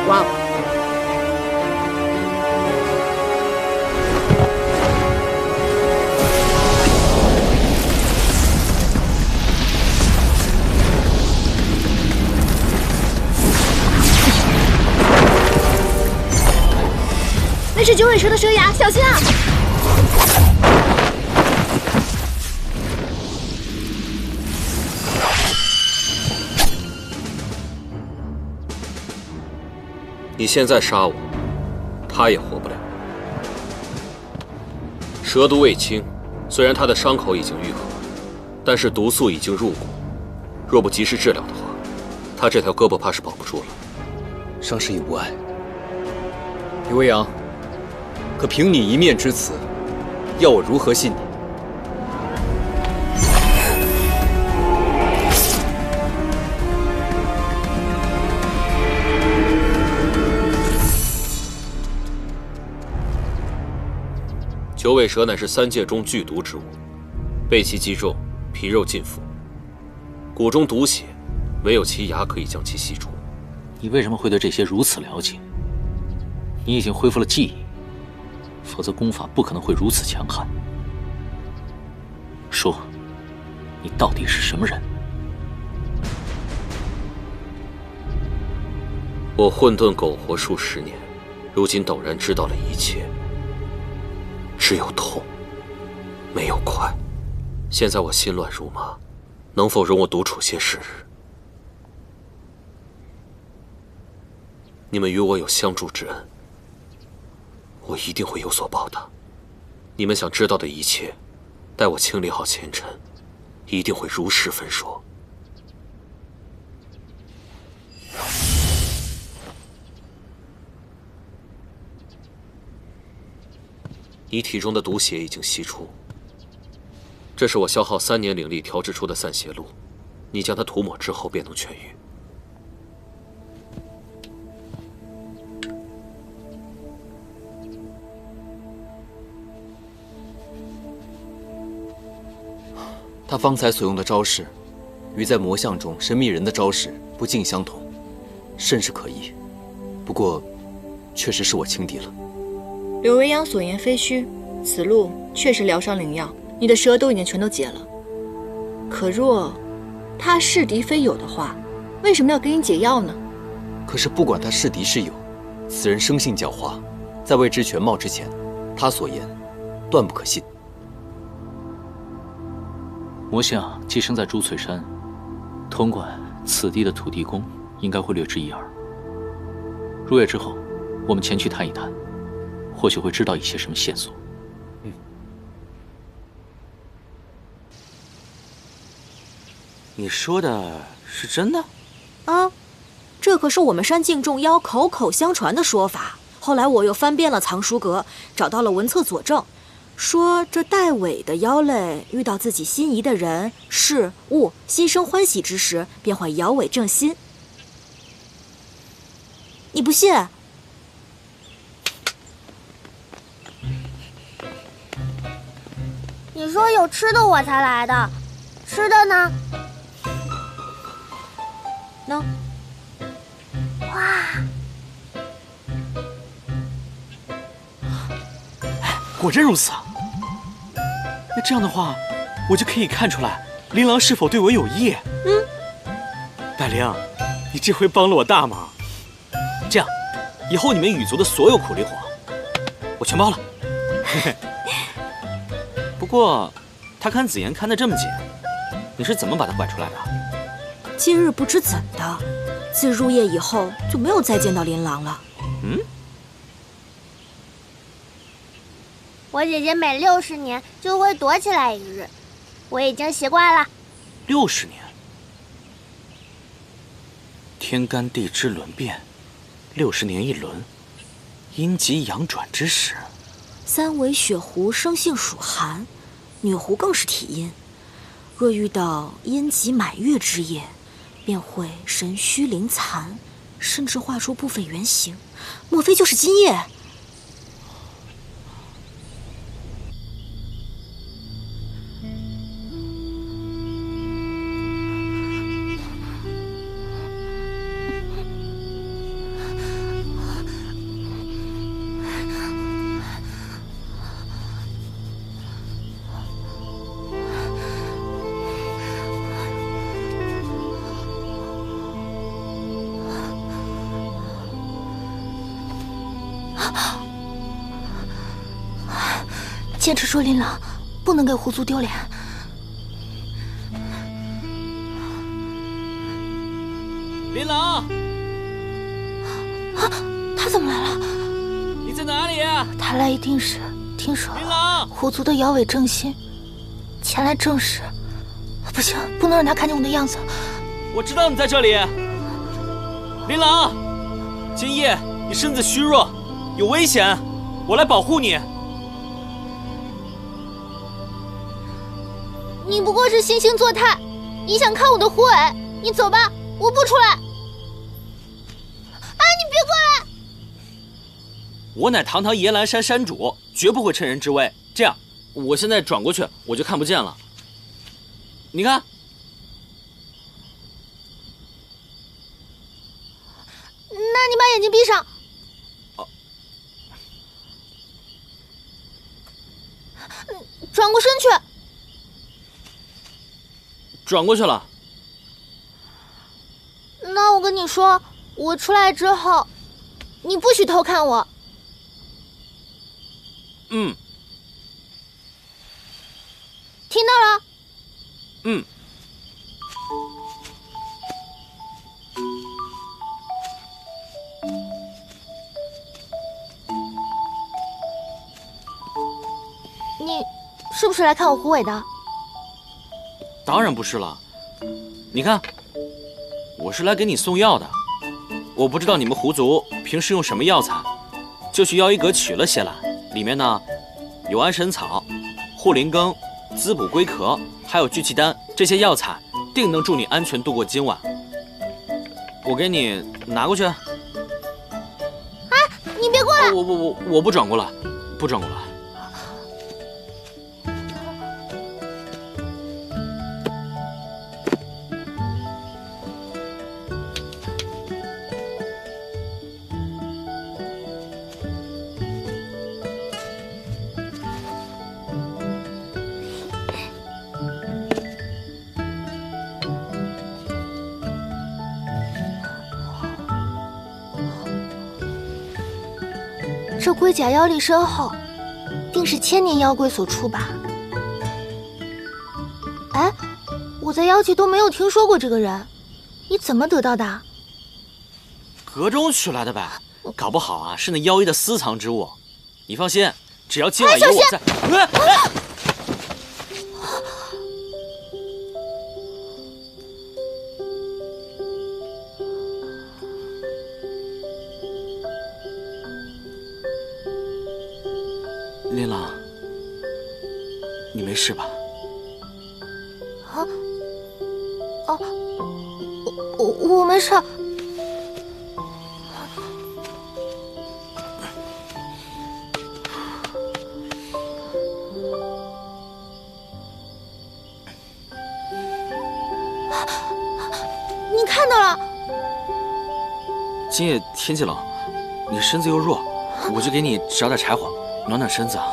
哇哦！那是九尾蛇的蛇牙，小心啊！你现在杀我，他也活不了。蛇毒未清，虽然他的伤口已经愈合，但是毒素已经入骨，若不及时治疗的话，他这条胳膊怕是保不住了。伤势已无碍。李未央，可凭你一面之词，要我如何信你？九尾蛇乃是三界中剧毒之物，被其击中，皮肉尽腐，骨中毒血，唯有其牙可以将其吸出。你为什么会对这些如此了解？你已经恢复了记忆，否则功法不可能会如此强悍。说，你到底是什么人？我混沌苟活数十年，如今陡然知道了一切。只有痛，没有快。现在我心乱如麻，能否容我独处些时日？你们与我有相助之恩，我一定会有所报答。你们想知道的一切，待我清理好前尘，一定会如实分说。你体中的毒血已经吸出，这是我消耗3年灵力调制出的散血露，你将它涂抹之后便能痊愈。他方才所用的招式，与在魔像中神秘人的招式不尽相同，甚是可疑。不过，确实是我轻敌了。柳未央所言非虚，此路确实疗伤灵药，你的蛇都已经全都解了。可若他是敌非友的话，为什么要给你解药呢？可是不管他是敌是友，此人生性狡猾，在未知全貌之前，他所言断不可信。魔像寄生在珠翠山，统管此地的土地公应该会略知一二。入夜之后，我们前去探一探，或许会知道一些什么线索。你说的是真的？啊，这可是我们山境众妖口口相传的说法。后来我又翻遍了藏书阁，找到了文册佐证，说这带尾的妖类遇到自己心仪的人、事物，心生欢喜之时，便会摇尾正心。你不信？你说有吃的我才来的，吃的呢？呢？哇！果真如此啊！那这样的话，我就可以看出来琳琅是否对我有意。百灵，你这回帮了我大忙。这样，以后你们羽族的所有苦力活，我全包了。不过，他看紫妍看得这么紧，你是怎么把他拐出来的？近日不知怎的，自入夜以后就没有再见到琳琅了。我姐姐每60年就会躲起来一日，我已经习惯了。60年，天干地支轮变，60年一轮，阴极阳转之时。三尾雪狐生性属寒，女狐更是体阴。若遇到阴极满月之夜，便会神虚灵残，甚至画出部分原形。莫非就是今夜？坚持说琳琅，不能给狐族丢脸。琳琅，他怎么来了？你在哪里啊？他来一定是听说琳琅，狐族的摇尾正心前来证实。不行，不能让他看见我的样子。我知道你在这里，琳琅，今夜你身子虚弱，有危险，我来保护你。你不过是惺惺作态，你想看我的狐尾？你走吧，我不出来。啊！你别过来！我乃堂堂野兰山山主，绝不会趁人之危。这样，我现在转过去，我就看不见了。你看，那你把眼睛闭上。转过身去。转过去了。那我跟你说，我出来之后，你不许偷看我。听到了？你是不是来看我狐尾的？当然不是了，你看，我是来给你送药的。我不知道你们狐族平时用什么药材，就去药医阁取了些来，里面呢有安神草、护灵根、滋补龟壳，还有聚气丹，这些药材定能助你安全度过今晚。我给你拿过去。啊！你别过来！我不转过来，不转过来。这龟甲妖力深厚，定是千年妖龟所出吧？哎，我在妖界都没有听说过这个人，你怎么得到的？阁中取来的呗，搞不好啊是那妖医的私藏之物。你放心，只要今晚有我在。琳琅，你没事吧？我没事。你看到了，今夜天气冷，你身子又弱，我就给你找点柴火，暖暖身子啊。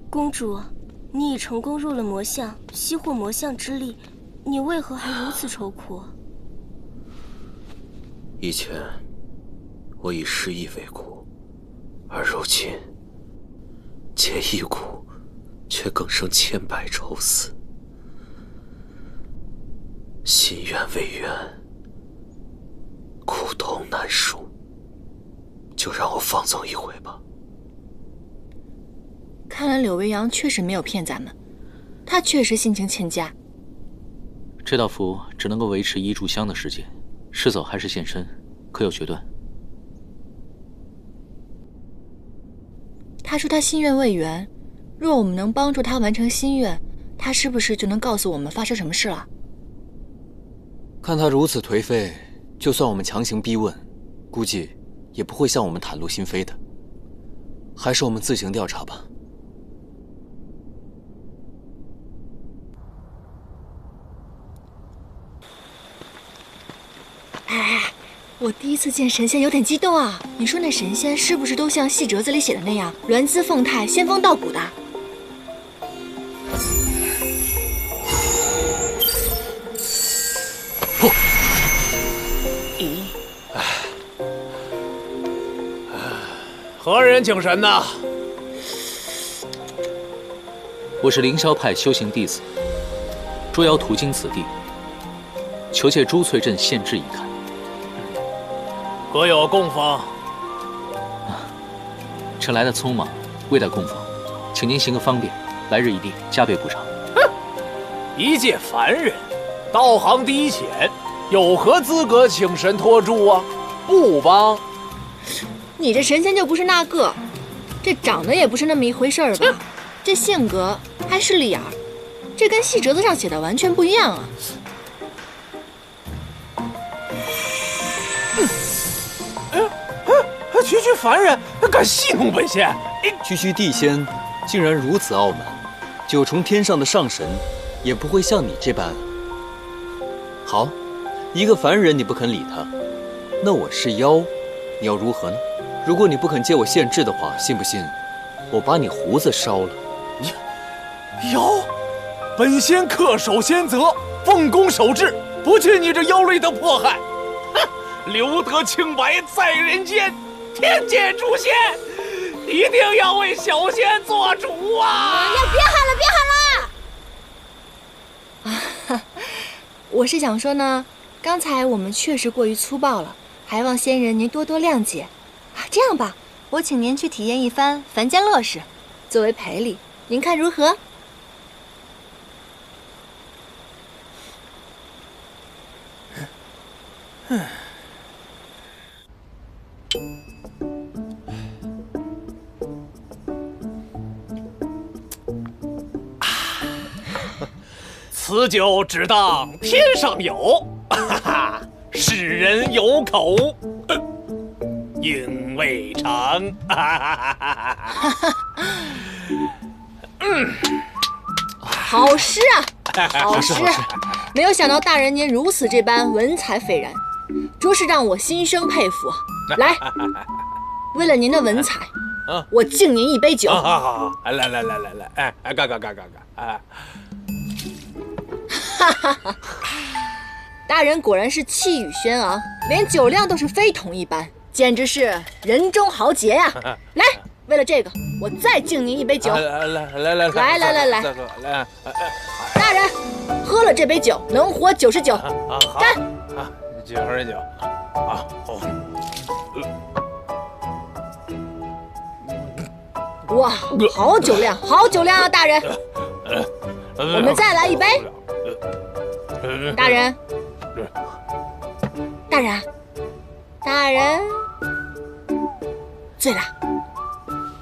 公主，你已成功入了魔像，吸获魔像之力，你为何还如此愁苦？以前我以失意为苦，而如今结一苦，却更生千百愁思。心愿未圆，苦痛难赎，就让我放纵一回吧。看来柳微阳确实没有骗咱们，他确实性情欠佳。这道符只能够维持1炷香的时间，是走还是现身，可有决断？他说他心愿未圆，若我们能帮助他完成心愿，他是不是就能告诉我们发生什么事了？看他如此颓废，就算我们强行逼问，估计也不会向我们袒露心扉的。还是我们自行调查吧。哎，我第一次见神仙有点激动啊！你说那神仙是不是都像戏折子里写的那样，鸾姿凤态、仙风道骨的？不，何人请神呐？我是凌霄派修行弟子，捉妖途经此地，求借朱翠阵献制一看。何有供奉？这来的匆忙，未带供奉，请您行个方便，来日一定加倍补偿。一介凡人，道行低浅，有何资格请神托住啊？不帮。你这神仙就不是那个，这长得也不是那么一回事儿吧？这性格还势利眼儿，这跟戏折子上写的完全不一样啊！区区凡人敢戏弄本仙？区区地仙竟然如此傲慢，九重天上的上神也不会像你这般。好，一个凡人你不肯理他，那我是妖，你要如何呢？如果你不肯借我献制的话，信不信我把你胡子烧了？妖，本仙恪守先则，奉公守制，不惧你这妖类的迫害。哼，留得清白在人间，天界诛仙，一定要为小仙做主啊！要别喊了，别喊了！我是想说呢，刚才我们确实过于粗暴了，还望仙人您多多谅解。这样吧，我请您去体验一番凡间乐事，作为赔礼，您看如何？此酒只当天上有，哈哈，世人有口。应未成。好诗啊，好诗！没有想到大人您如此这般文采斐然，着实让我心生佩服。来，为了您的文采，我敬您一杯酒。好，来，哎，干！哎，哈哈哈！大人果然是气宇轩昂，连酒量都是非同一般，简直是人中豪杰呀！来，为了这个，我再敬您一杯酒。来，大人，喝了这杯酒，能活99。干！99，啊，哇，好酒量，好酒量啊，大人！我们再来一杯。大人，醉了。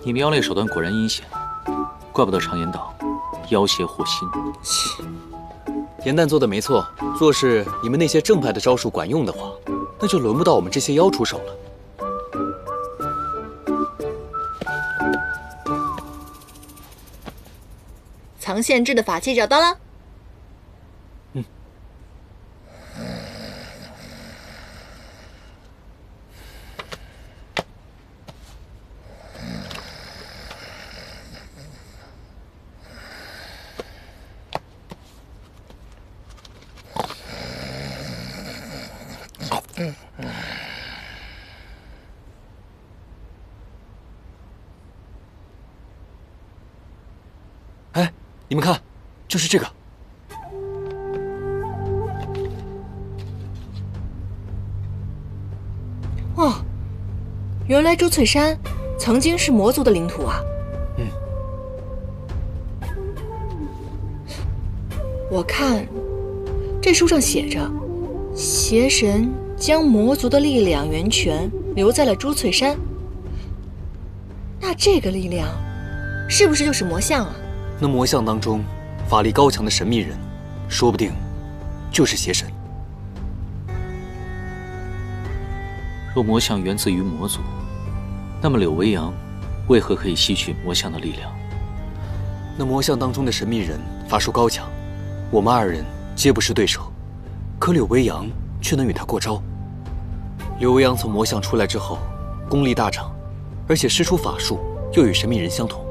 你们妖类手段果然阴险，怪不得常言道，妖邪惑心。严旦做的没错，若是你们那些正派的招数管用的话，那就轮不到我们这些妖出手了。藏限制的法器找到了。哎，你们看，就是这个。哦，原来朱翠山曾经是魔族的领土啊。我看这书上写着，邪神将魔族的力量源泉留在了朱翠山。那这个力量是不是就是魔像啊？那魔像当中法力高强的神秘人，说不定就是邪神。若魔像源自于魔族，那么柳维阳为何可以吸取魔像的力量？那魔像当中的神秘人法术高强，我们二人皆不是对手，可柳维阳却能与他过招。柳维阳从魔像出来之后，功力大涨，而且施出法术又与神秘人相同。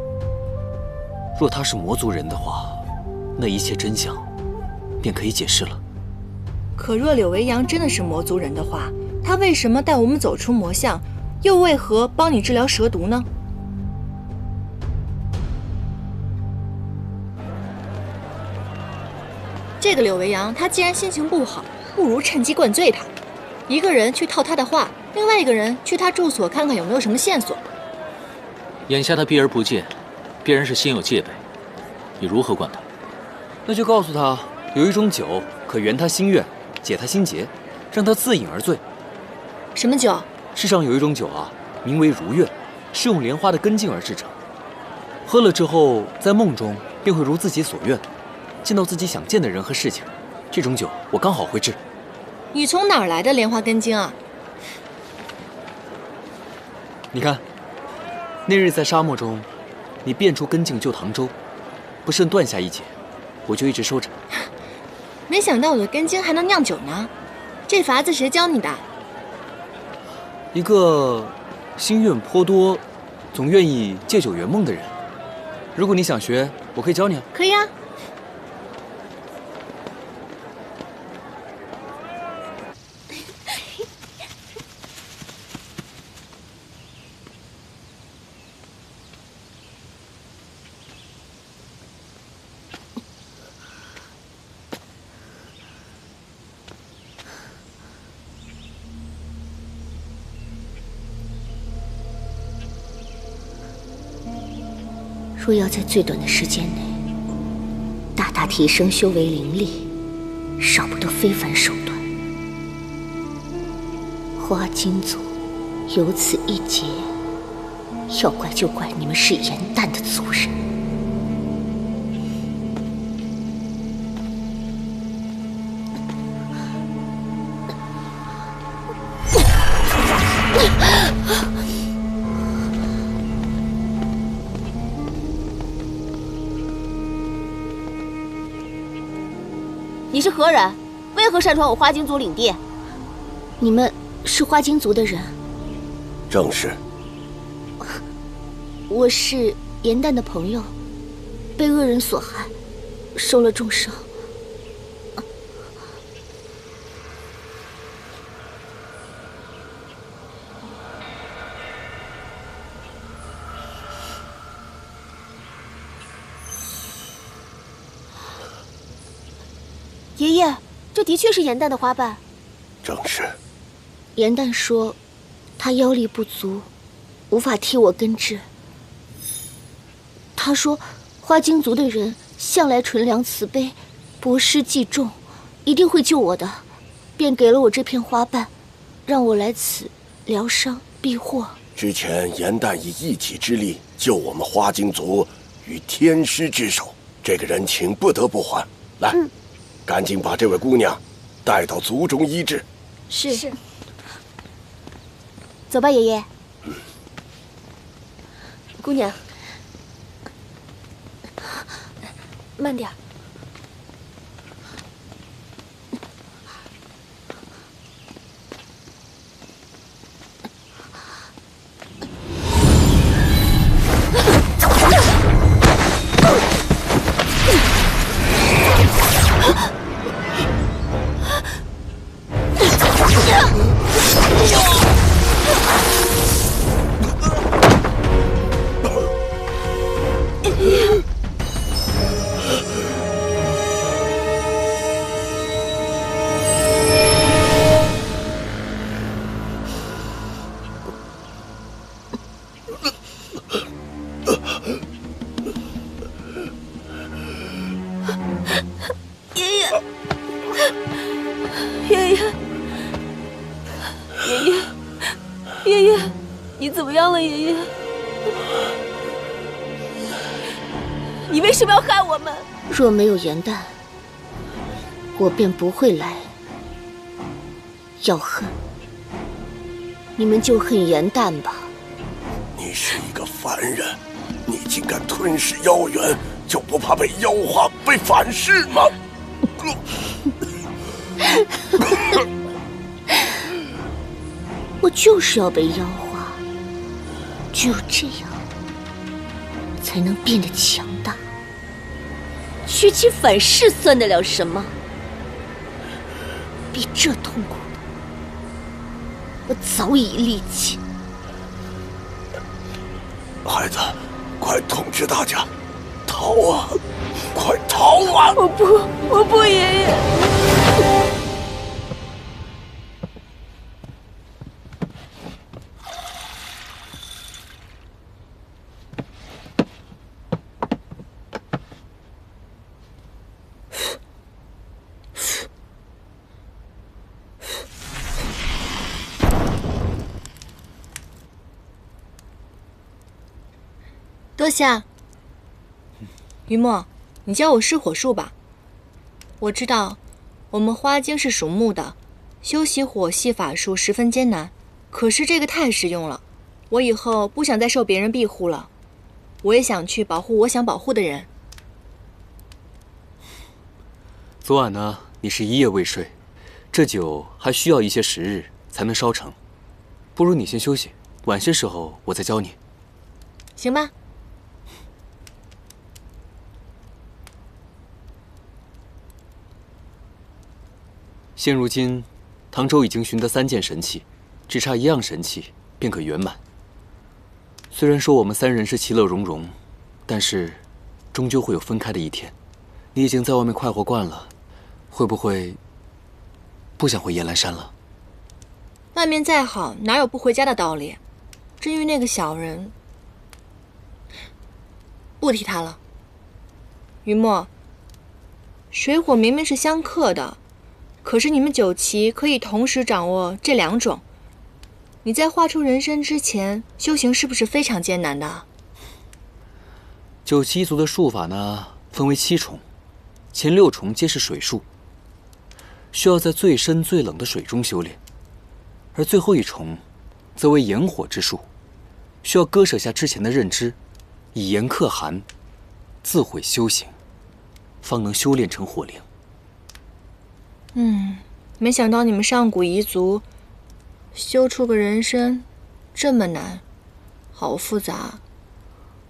若他是魔族人的话，那一切真相便可以解释了。可若柳维阳真的是魔族人的话，他为什么带我们走出魔像，又为何帮你治疗蛇毒呢？这个柳维阳，他既然心情不好，不如趁机灌醉他。一个人去套他的话，另外一个人去他住所看看有没有什么线索。眼下他避而不见，必然是心有戒备。你如何灌他？那就告诉他，有一种酒可圆他心愿，解他心结，让他自饮而醉。什么酒？世上有一种酒啊，名为如愿，是用莲花的根茎而制成。喝了之后，在梦中便会如自己所愿，见到自己想见的人和事情。这种酒我刚好会制。你从哪儿来的莲花根茎啊？你看，那日在沙漠中，你变出根茎救唐周，不慎断下一截，我就一直收着。没想到我的根茎还能酿酒呢，这法子谁教你的？一个心愿颇多，总愿意借酒圆梦的人。如果你想学，我可以教你啊。可以啊。若要在最短的时间内大大提升修为灵力，少不得非凡手段。花金族有此一劫，要怪就怪你们是严旦的族人。你是何人？为何擅闯我花精族领地？你们是花精族的人？正是。我是颜淡的朋友，被恶人所害，受了重伤。爷爷，这的确是颜淡的花瓣。正是。颜淡说，他妖力不足，无法替我根治。他说，花精族的人向来纯良慈悲，博施济众，一定会救我的，便给了我这片花瓣，让我来此疗伤避祸。之前颜淡以一己之力救我们花精族于天师之手，这个人情不得不还。来。赶紧把这位姑娘带到族中医治。是。走吧，爷爷。姑娘，慢点。爷爷，你怎么样了，爷爷？你为什么要害我们？若没有颜淡，我便不会来。要恨，你们就恨颜淡吧。你是一个凡人，你竟敢吞噬妖元，就不怕被妖化、被反噬吗？我就是要被妖化，只有这样，才能变得强大。虚其反噬算得了什么？比这痛苦的，我早已力尽。孩子，快通知大家，逃啊！快逃啊！我不，爷爷。多谢。于墨，你教我噬火术吧。我知道，我们花精是属木的，修习火系法术十分艰难。可是这个太实用了，我以后不想再受别人庇护了。我也想去保护我想保护的人。昨晚呢，你是一夜未睡，这酒还需要一些时日才能烧成，不如你先休息，晚些时候我再教你。行吧。现如今，唐州已经寻得3件神器，只差1样神器便可圆满。虽然说我们3人是其乐融融，但是终究会有分开的一天。你已经在外面快活惯了，会不会不想回雁兰山了？外面再好，哪有不回家的道理？至于那个小人，不提他了。于墨，水火明明是相克的。可是你们9旗可以同时掌握这2种，你在画出人身之前，修行是不是非常艰难的？9旗一族的术法呢，分为7重，前6重皆是水术，需要在最深最冷的水中修炼，而最后1重，则为炎火之术，需要割舍下之前的认知，以炎克寒，自毁修行，方能修炼成火灵。没想到你们上古彝族修出个人参这么难，好复杂。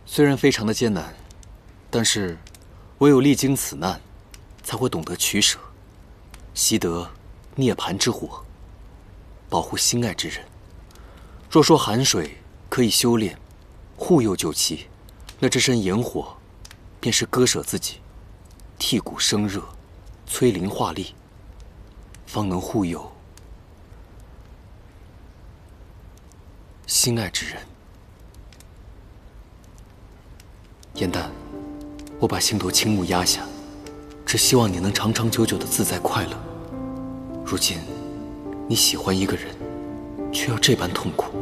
虽然非常的艰难，但是唯有历经此难，才会懂得取舍，习得涅槃之火，保护心爱之人。若说寒水可以修炼，护佑救妻，那这身炎火，便是割舍自己，剔骨生热，催灵化力，方能护佑心爱之人。燕丹，我把心头轻幕压下，只希望你能长长久久的自在快乐。如今你喜欢一个人，却要这般痛苦，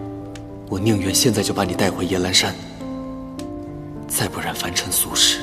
我宁愿现在就把你带回夜阑珊，再不染凡尘俗世。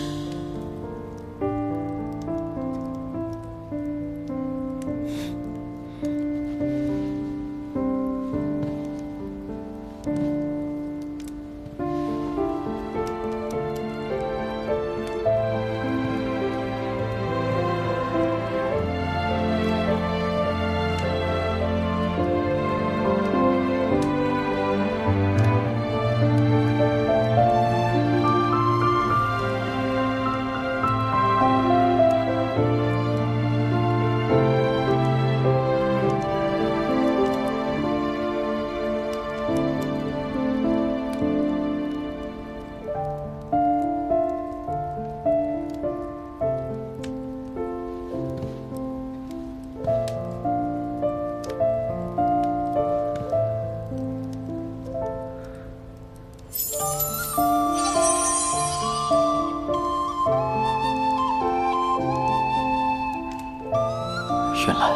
原来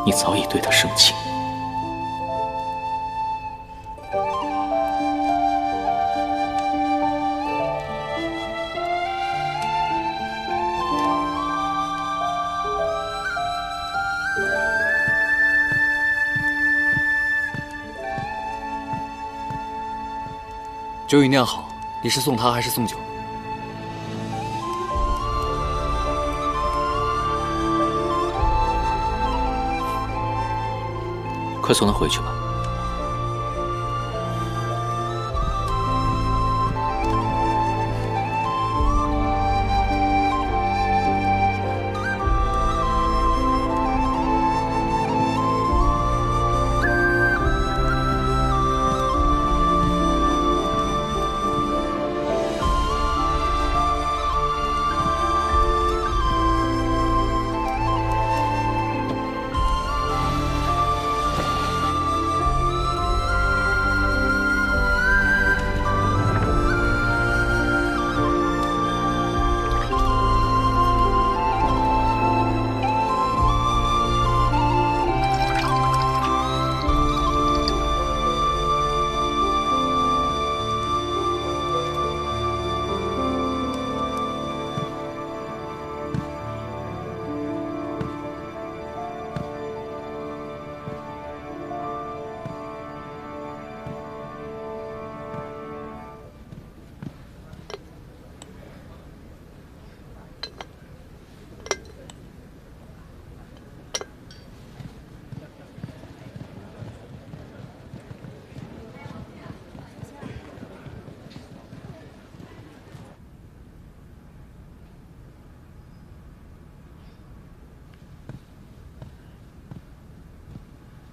你早已对他生情。酒已酿好，你是送他还是送酒？快送他回去吧。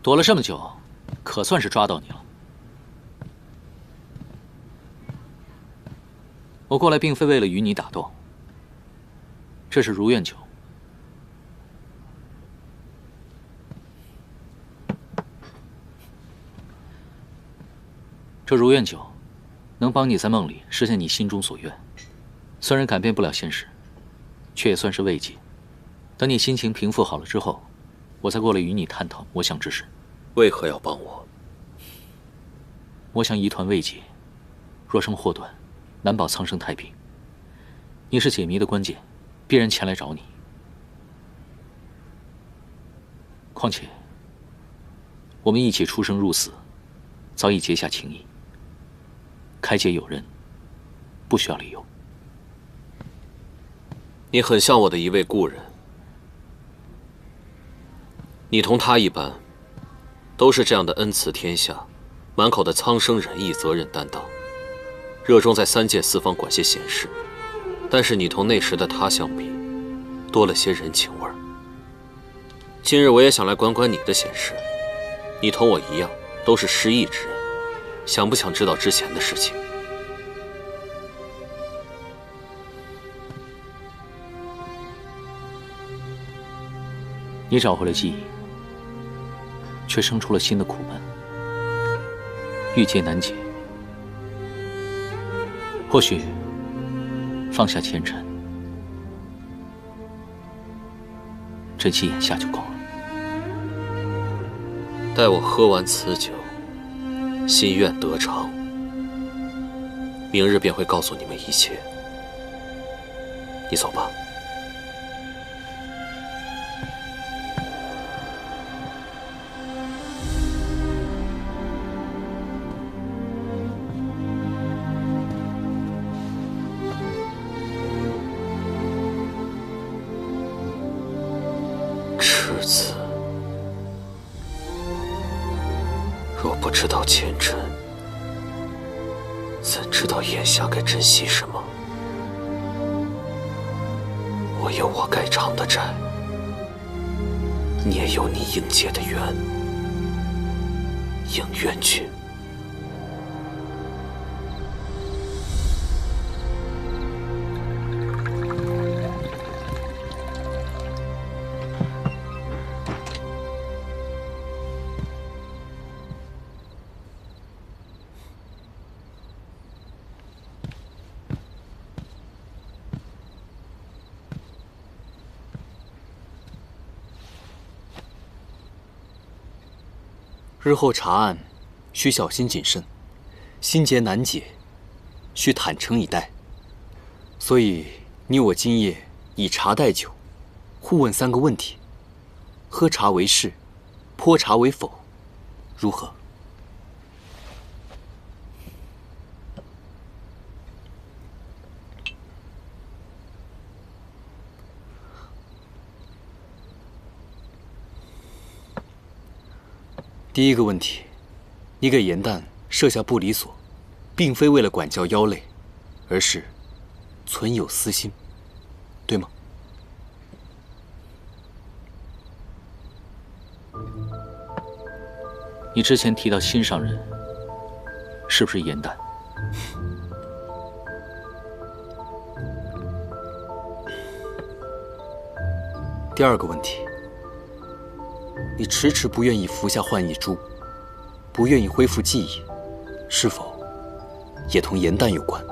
躲了这么久，可算是抓到你了。我过来并非为了与你打斗，这是如愿酒。这如愿酒能帮你在梦里实现你心中所愿，虽然改变不了现实，却也算是慰藉。等你心情平复好了之后，我再过来与你探讨魔相之事。为何要帮我？魔相疑团未解，若生祸端，难保苍生太平。你是解谜的关键，必然前来找你。况且，我们一起出生入死，早已结下情谊，开解友人，不需要理由。你很像我的一位故人，你同他一般，都是这样的恩慈天下，满口的苍生忍义、责任担当，热衷在三界四方管些闲事。但是你同那时的他相比，多了些人情味儿。今日我也想来管管你的闲事。你同我一样，都是失意之人，想不想知道之前的事情？你找回了记忆，却生出了新的苦闷，郁结难解。或许放下前尘，珍惜眼下就够了。待我喝完此酒，心愿得偿，明日便会告诉你们一切。你走吧。赤子，若不知道前尘，怎知道眼下该珍惜什么？我有我该偿的债，你也有你应结的缘，应缘去。日后查案，需小心谨慎，心结难解，需坦诚以待。所以你我今夜以茶代酒，互问3个问题：喝茶为是，泼茶为否，如何？第一个问题，你给严旦设下不离所，并非为了管教妖类，而是存有私心，对吗？你之前提到心上人，是不是严旦？第二个问题，你迟迟不愿意服下幻翼珠，不愿意恢复记忆，是否也同严旦有关？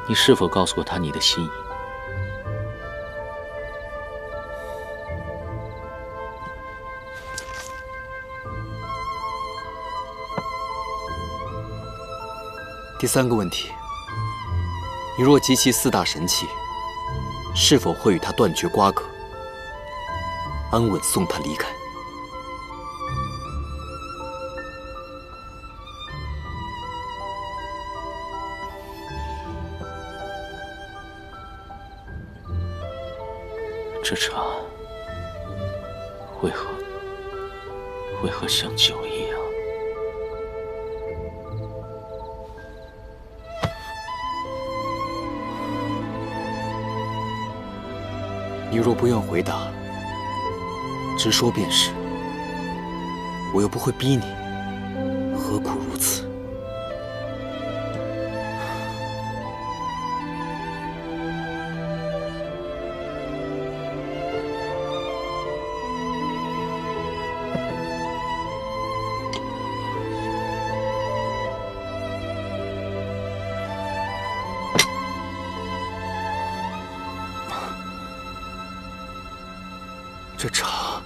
你是否告诉过他你的心意？第3个问题，你若集齐4大神器，是否会与他断绝瓜葛，安稳送他离开？这茶为何像酒一样？你若不愿回答，直说便是。我又不会逼你，何苦如此？这茶，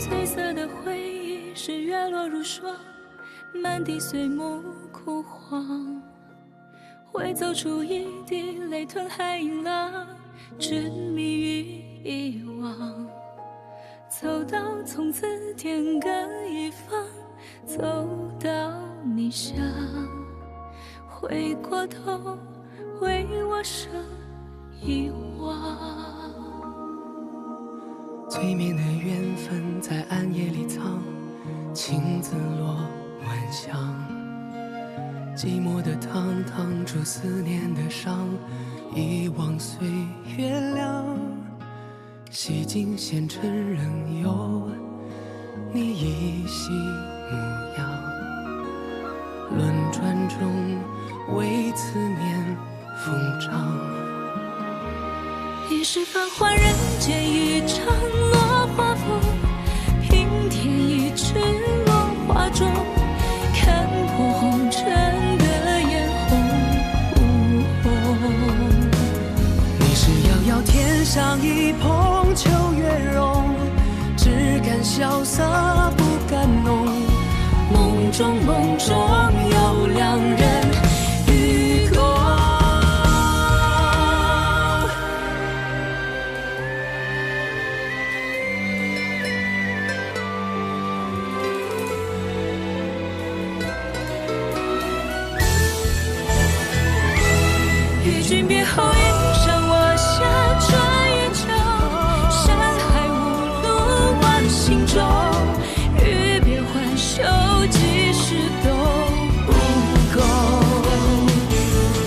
褪色的回忆是月落如霜，满地碎木枯黄，会走出一滴泪吞海银浪，执迷于遗忘。走到从此天各一方，走到你乡，回过头为我生遗忘。催眠的缘分在暗夜里藏，情字落晚香。寂寞的汤烫出思念的伤，遗忘岁月凉。洗尽纤尘仍有你依稀模样，轮转中为思念疯长。一世繁华人间一场落花风，平添一池落花中，看破红尘的眼红。你是遥遥天上一捧秋月容，只敢萧瑟不敢浓。梦中有两人与共。与君别后一生我下春与秋，山海无路万行舟，与别还休几时都不够。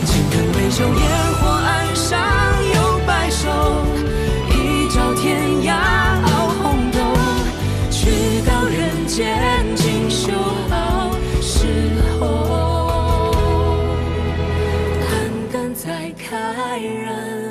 情根未休，烟火岸上有白首，一朝天涯熬红豆，去到人间尽修好时候。再开人